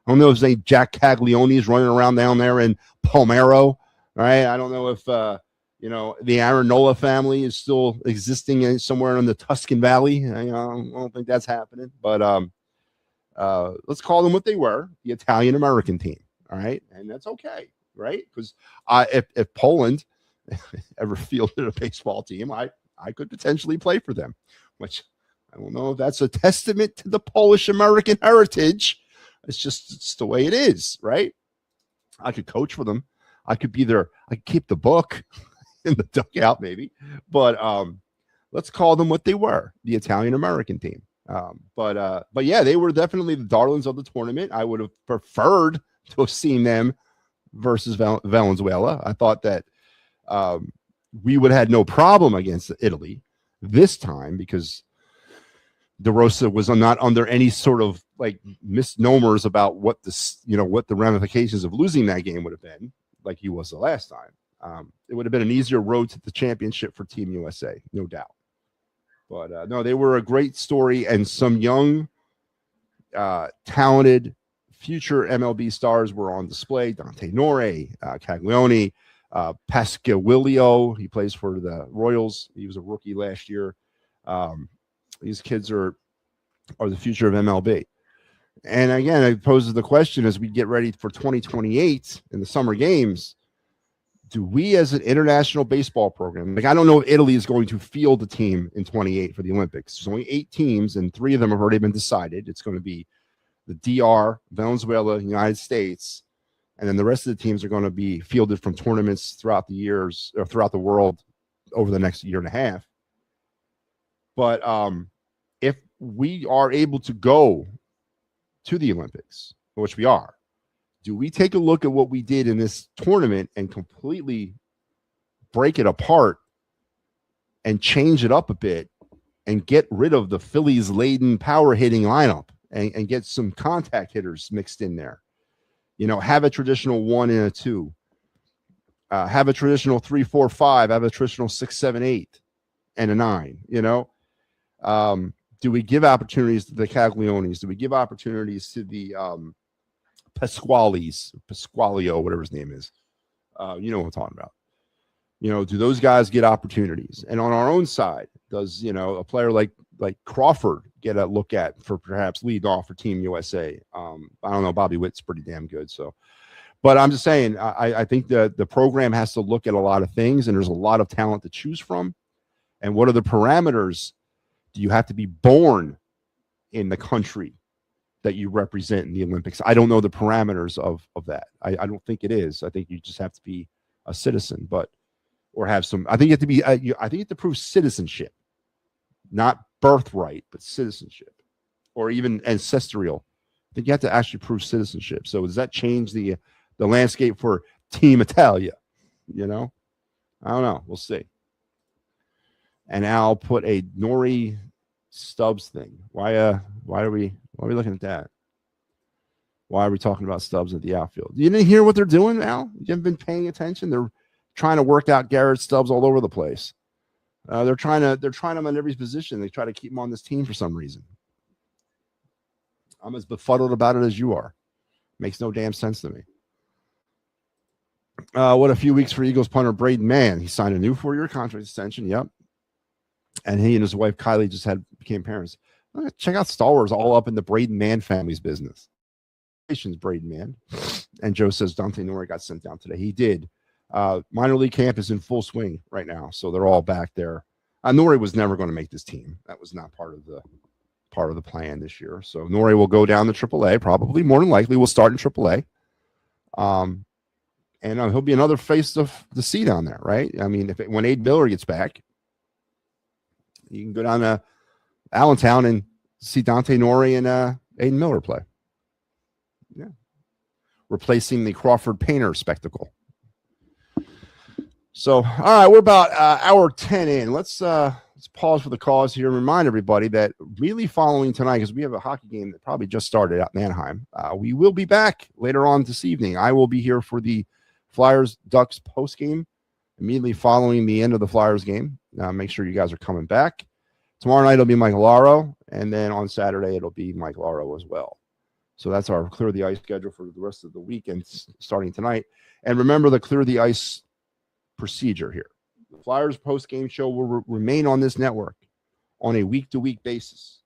I don't know if Jack Caglione is running around down there in Palmero, right? I don't know if the Aaron Nola family is still existing somewhere in the Tuscan Valley. I don't think that's happening. But let's call them what they were, the Italian American team. All right, and that's okay, right? Because if Poland ever fielded a baseball team, I could potentially play for them, which I don't know if that's a testament to the Polish American heritage. It's the way it is, right? I could coach for them. I could be there. I could keep the book in the dugout, maybe. But let's call them what they were, the Italian American team. But yeah, they were definitely the darlings of the tournament. I would have preferred to have seen them versus Venezuela. I thought that we would have had no problem against Italy this time because De Rosa was not under any sort of like misnomers about what this, what the ramifications of losing that game would have been, like he was the last time. It would have been an easier road to the championship for Team USA, no doubt. But no, they were a great story, and some young, talented future MLB stars were on display. Dante Nore, Caglione, Pasquilio. He plays for the Royals. He was a rookie last year. These kids are the future of MLB. And again, it poses the question as we get ready for 2028 in the summer games, do we as an international baseball program, like I don't know if Italy is going to field a team in 28 for the Olympics. There's only 8 teams and 3 of them have already been decided. It's going to be the DR, Venezuela, United States, and then the rest of the teams are going to be fielded from tournaments throughout the years or throughout the world over the next year and a half. But if we are able to go to the Olympics, which we are, do we take a look at what we did in this tournament and completely break it apart and change it up a bit and get rid of the Phillies-laden power hitting lineup and get some contact hitters mixed in there? Have a traditional 1 and a 2, have a traditional 3, 4, 5, have a traditional 6, 7, 8, and a 9. Do we give opportunities to the Caglionis? Do we give opportunities to the Pasqualio, whatever his name is? You know what I'm talking about. Do those guys get opportunities? And on our own side, does a player like Crawford get a look at for perhaps lead off for Team USA? I don't know. Bobby Witt's pretty damn good. So, but I'm just saying, I think the program has to look at a lot of things, and there's a lot of talent to choose from. And what are the parameters? Do you have to be born in the country that you represent in the Olympics? I don't know the parameters of that. I don't think it is. I think you just have to be a citizen, or have some. I think you have to be. I think you have to prove citizenship, not birthright, but citizenship, or even ancestral. I think you have to actually prove citizenship. So does that change the landscape for Team Italia? I don't know. We'll see. And Al put a Nori Stubbs thing. Why are we looking at that? Why are we talking about Stubbs at the outfield? You didn't hear what they're doing, Al? You haven't been paying attention? They're trying to work out Garrett Stubbs all over the place. They're trying him on every position. They try to keep him on this team for some reason. I'm as befuddled about it as you are. Makes no damn sense to me. What a few weeks for Eagles punter Braden Mann. He signed a new 4-year contract extension. Yep. And he and his wife Kylie just became parents. Check out Star Wars all up in the Braden Mann family's business. Congratulations, Braden Mann. And Joe says Dante Nori got sent down today. He did. Minor league camp is in full swing right now, so they're all back there. Nori was never going to make this team. That was not part of the plan this year. So Nori will go down to AAA, probably more than likely. Will start in AAA. And he'll be another face of the see down there, right? I mean, when Aiden Miller gets back, you can go down to Allentown and see Dante Nori and Aiden Miller play. Yeah. Replacing the Crawford Painter spectacle. So, all right, we're about hour 10 in. Let's pause for the cause here and remind everybody that really following tonight, because we have a hockey game that probably just started out in Anaheim, we will be back later on this evening. I will be here for the Flyers-Ducks postgame immediately following the end of the Flyers game. Make sure you guys are coming back. Tomorrow night it'll be Mike Laro, and then on Saturday it'll be Mike Laro as well. So that's our Clear the Ice schedule for the rest of the weekend starting tonight. And remember the Clear the Ice procedure here. The Flyers post-game show will remain on this network on a week-to-week basis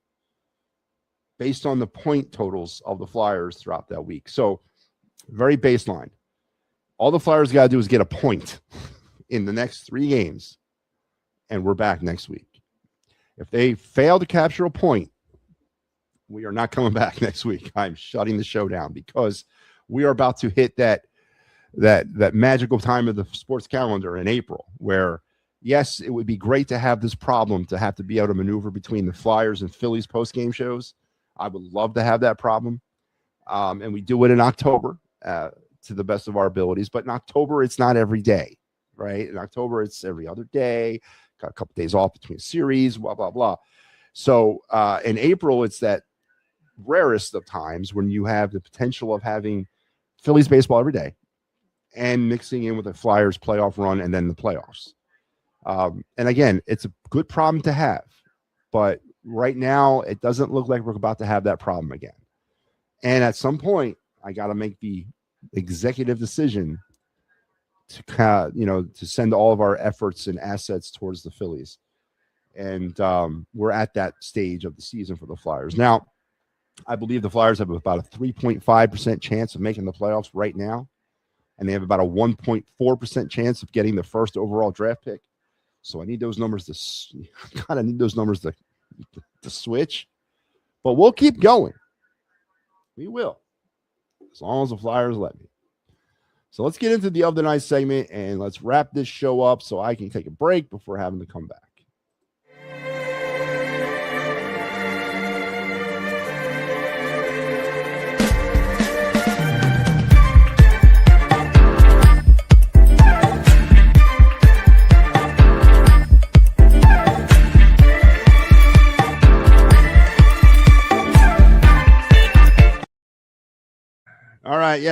based on the point totals of the Flyers throughout that week. So very baseline. All the Flyers got to do is get a point in the next 3 games, and we're back next week. If they fail to capture a point, we are not coming back next week. I'm shutting the show down because we are about to hit that that magical time of the sports calendar in April, where yes, it would be great to have this problem to have to be able to maneuver between the Flyers and Phillies post game shows. I would love to have that problem, and we do it in October to the best of our abilities. But in October, it's not every day, right? In October, it's every other day. Got a couple days off between series, blah blah blah. So in April, it's that rarest of times when you have the potential of having Phillies baseball every day and mixing in with a Flyers playoff run and then the playoffs. And again, it's a good problem to have, but right now it doesn't look like we're about to have that problem again. And at some point, I got to make the executive decision to send all of our efforts and assets towards the Phillies. And we're at that stage of the season for the Flyers. Now, I believe the Flyers have about a 3.5% chance of making the playoffs right now. And they have about a 1.4% chance of getting the first overall draft pick. So I need those numbers to switch. But we'll keep going. We will. As long as the Flyers let me. So let's get into the of the night segment and let's wrap this show up so I can take a break before having to come back. All right,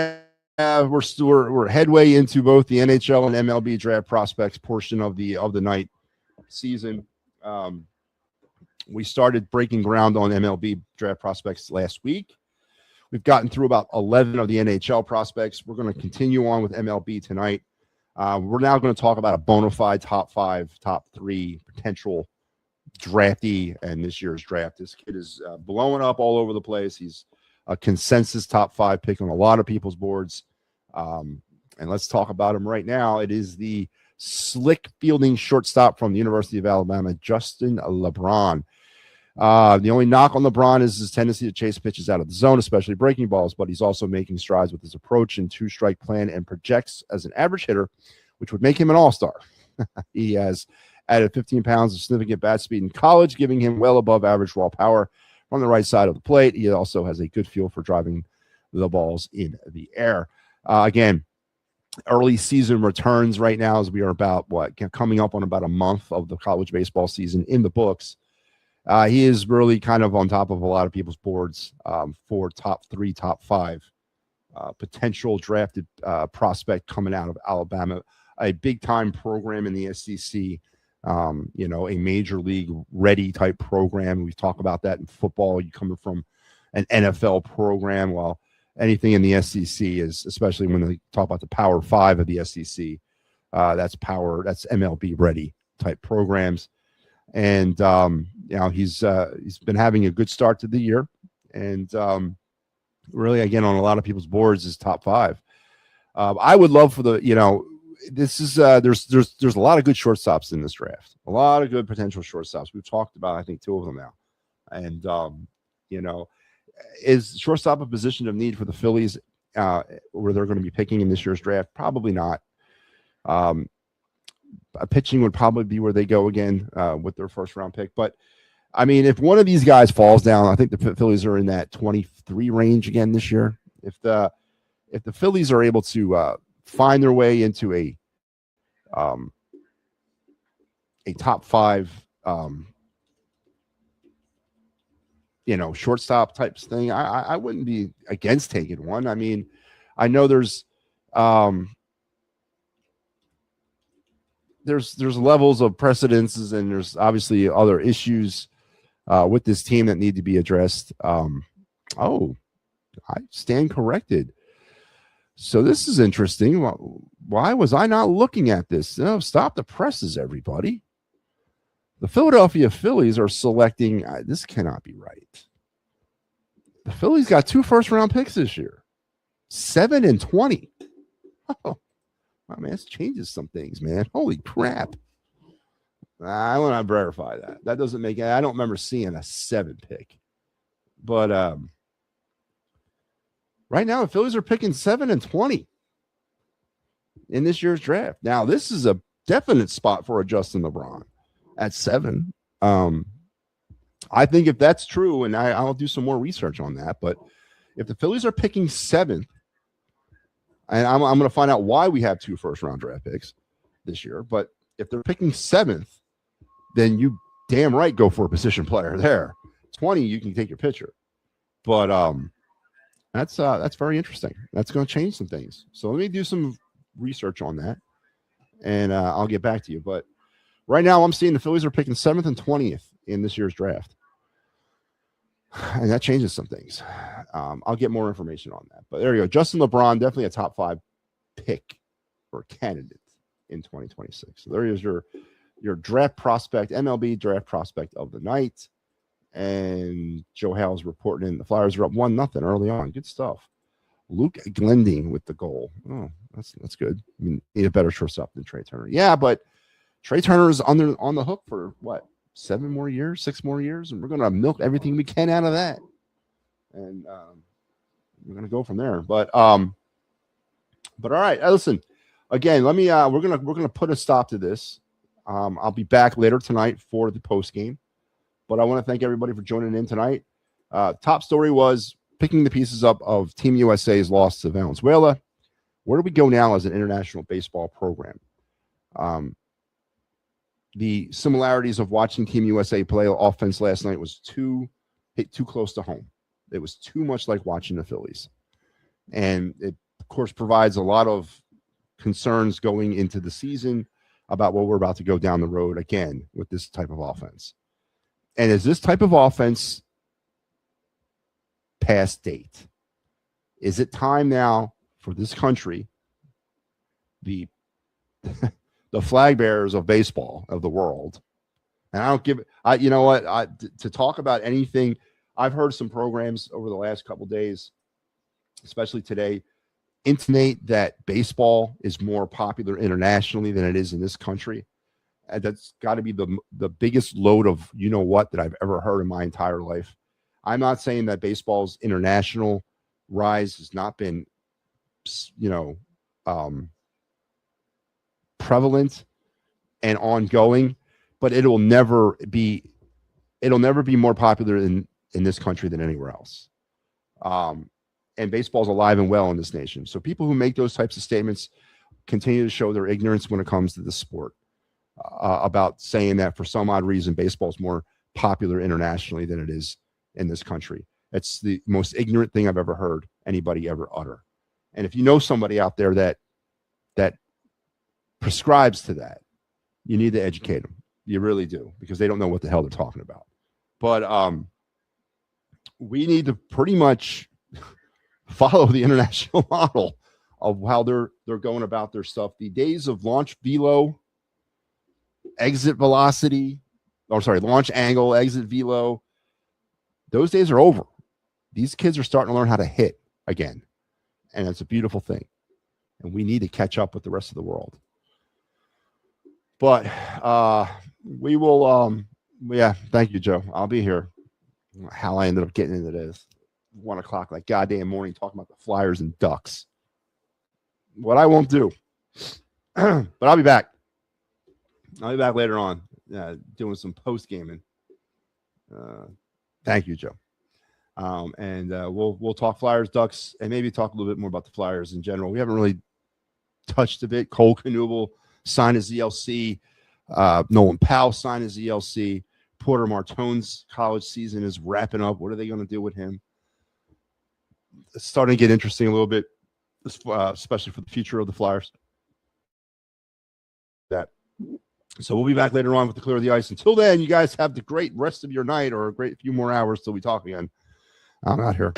we're headway into both the NHL and MLB draft prospects portion of the night season. We started breaking ground on MLB draft prospects last week. We've gotten through about 11 of the NHL prospects. We're going to continue on with MLB tonight. We're now going to talk about a bona fide top 5, top 3 potential draftee in this year's draft. This kid is blowing up all over the place. He's a consensus top 5 pick on a lot of people's boards. And let's talk about him right now. It is the slick fielding shortstop from the University of Alabama, Justin LeBron. The only knock on LeBron is his tendency to chase pitches out of the zone, especially breaking balls, but he's also making strides with his approach and 2-strike plan and projects as an average hitter, which would make him an all-star. He has added 15 pounds of significant bat speed in college, giving him well above average raw power from the right side of the plate. He also has a good feel for driving the balls in the air. Again, early season returns right now as we are about coming up on about a month of the college baseball season in the books. He is really kind of on top of a lot of people's boards for top 3, top 5 potential drafted prospect coming out of Alabama, a big time program in the SEC. A major league ready type program. We talk about that in football. You coming from an NFL program. Well, anything in the SEC is, especially when they talk about the Power 5 of the SEC, that's MLB ready type programs. And he's been having a good start to the year, and really again on a lot of people's boards is top 5. I would love for this is there's a lot of good shortstops in this draft, a lot of good potential shortstops. We've talked about, I think, 2 of them now. And is shortstop a position of need for the Phillies where they're going to be picking in this year's draft? Probably not. Pitching would probably be where they go again with their first round pick. But I mean, if one of these guys falls down, I think the Phillies are in that 23 range again this year. If the Phillies are able to find their way into a top 5, shortstop types thing, I wouldn't be against taking one. I mean, I know there's levels of precedences, and there's obviously other issues with this team that need to be addressed. I stand corrected. So this is interesting. Why was I not looking at this? No, stop the presses, everybody. The Philadelphia Phillies are selecting. This cannot be right. The Phillies got 2 first-round picks this year, 7 and 20. Oh, man, this changes some things, man. Holy crap. I want to verify that. That doesn't make it. I don't remember seeing a 7 pick. But right now, the Phillies are picking 7 and 20. in this year's draft. Now, this is a definite spot for a Justin LeBron at 7. I think if that's true, and I'll do some more research on that, but if the Phillies are picking 7th, and I'm going to find out why we have 2 first-round draft picks this year, but if they're picking 7th, then you damn right go for a position player there. 20, you can take your pitcher. But that's very interesting. That's going to change some things. So let me do some research on that, and I'll get back to you. But right now, I'm seeing the Phillies are picking 7th and 20th in this year's draft, and that changes some things. I'll get more information on that. But there you go. Justin LeBron, definitely a top 5 pick or candidate in 2026. So there is your draft prospect, MLB draft prospect of the night. And Joe Howell's reporting in. The Flyers are up 1-0 early on. Good stuff. Luke Glending with the goal. Oh, that's good. I mean, need a better shortstop than Trey Turner. Yeah, but Trey Turner is on the hook for what? 7 more years, 6 more years, and we're going to milk everything we can out of that. And we're going to go from there. But all right. Listen, again, let me. We're gonna put a stop to this. I'll be back later tonight for the post game. But I want to thank everybody for joining in tonight. Top story was picking the pieces up of Team USA's loss to Venezuela. Where do we go now as an international baseball program? The similarities of watching Team USA play offense last night was too close to home. It was too much like watching the Phillies. And it, of course, provides a lot of concerns going into the season about what we're about to go down the road again with this type of offense. And is this type of offense past date? Is it time now for this country, the flag bearers of baseball of the world? And I don't give it, you know what, to talk about anything. I've heard some programs over the last couple of days, especially today, intimate that baseball is more popular internationally than it is in this country. And that's got to be the biggest load of what that I've ever heard in my entire life. I'm not saying that baseball's international rise has not been, prevalent and ongoing, but it'll never be more popular in this country than anywhere else. And baseball's alive and well in this nation. So people who make those types of statements continue to show their ignorance when it comes to the sport. About saying that for some odd reason baseball is more popular internationally than it is in this country. It's the most ignorant thing I've ever heard anybody ever utter. And if you know somebody out there that prescribes to that, you need to educate them. You really do, because they don't know what the hell they're talking about. But we need to pretty much follow the international model of how they're going about their stuff. The days of launch velo, exit velocity, launch angle, exit velo, those days are over. These kids are starting to learn how to hit again. And it's a beautiful thing. And we need to catch up with the rest of the world. But we will, thank you, Joe. I'll be here. How I ended up getting into this. 1 o'clock, like goddamn morning, talking about the Flyers and Ducks. What I won't do. But I'll be back. I'll be back later on doing some post-gaming. Thank you, Joe. And we'll talk Flyers, Ducks, and maybe talk a little bit more about the Flyers in general. We haven't really touched a bit. Cole Knuble signed his ZLC. Nolan Powell signed his ZLC. Porter Martone's college season is wrapping up. What are they going to do with him? It's starting to get interesting a little bit, especially for the future of the Flyers. So we'll be back later on with the Clear of the Ice. Until then, you guys have the great rest of your night, or a great few more hours till we talk again. I'm out here.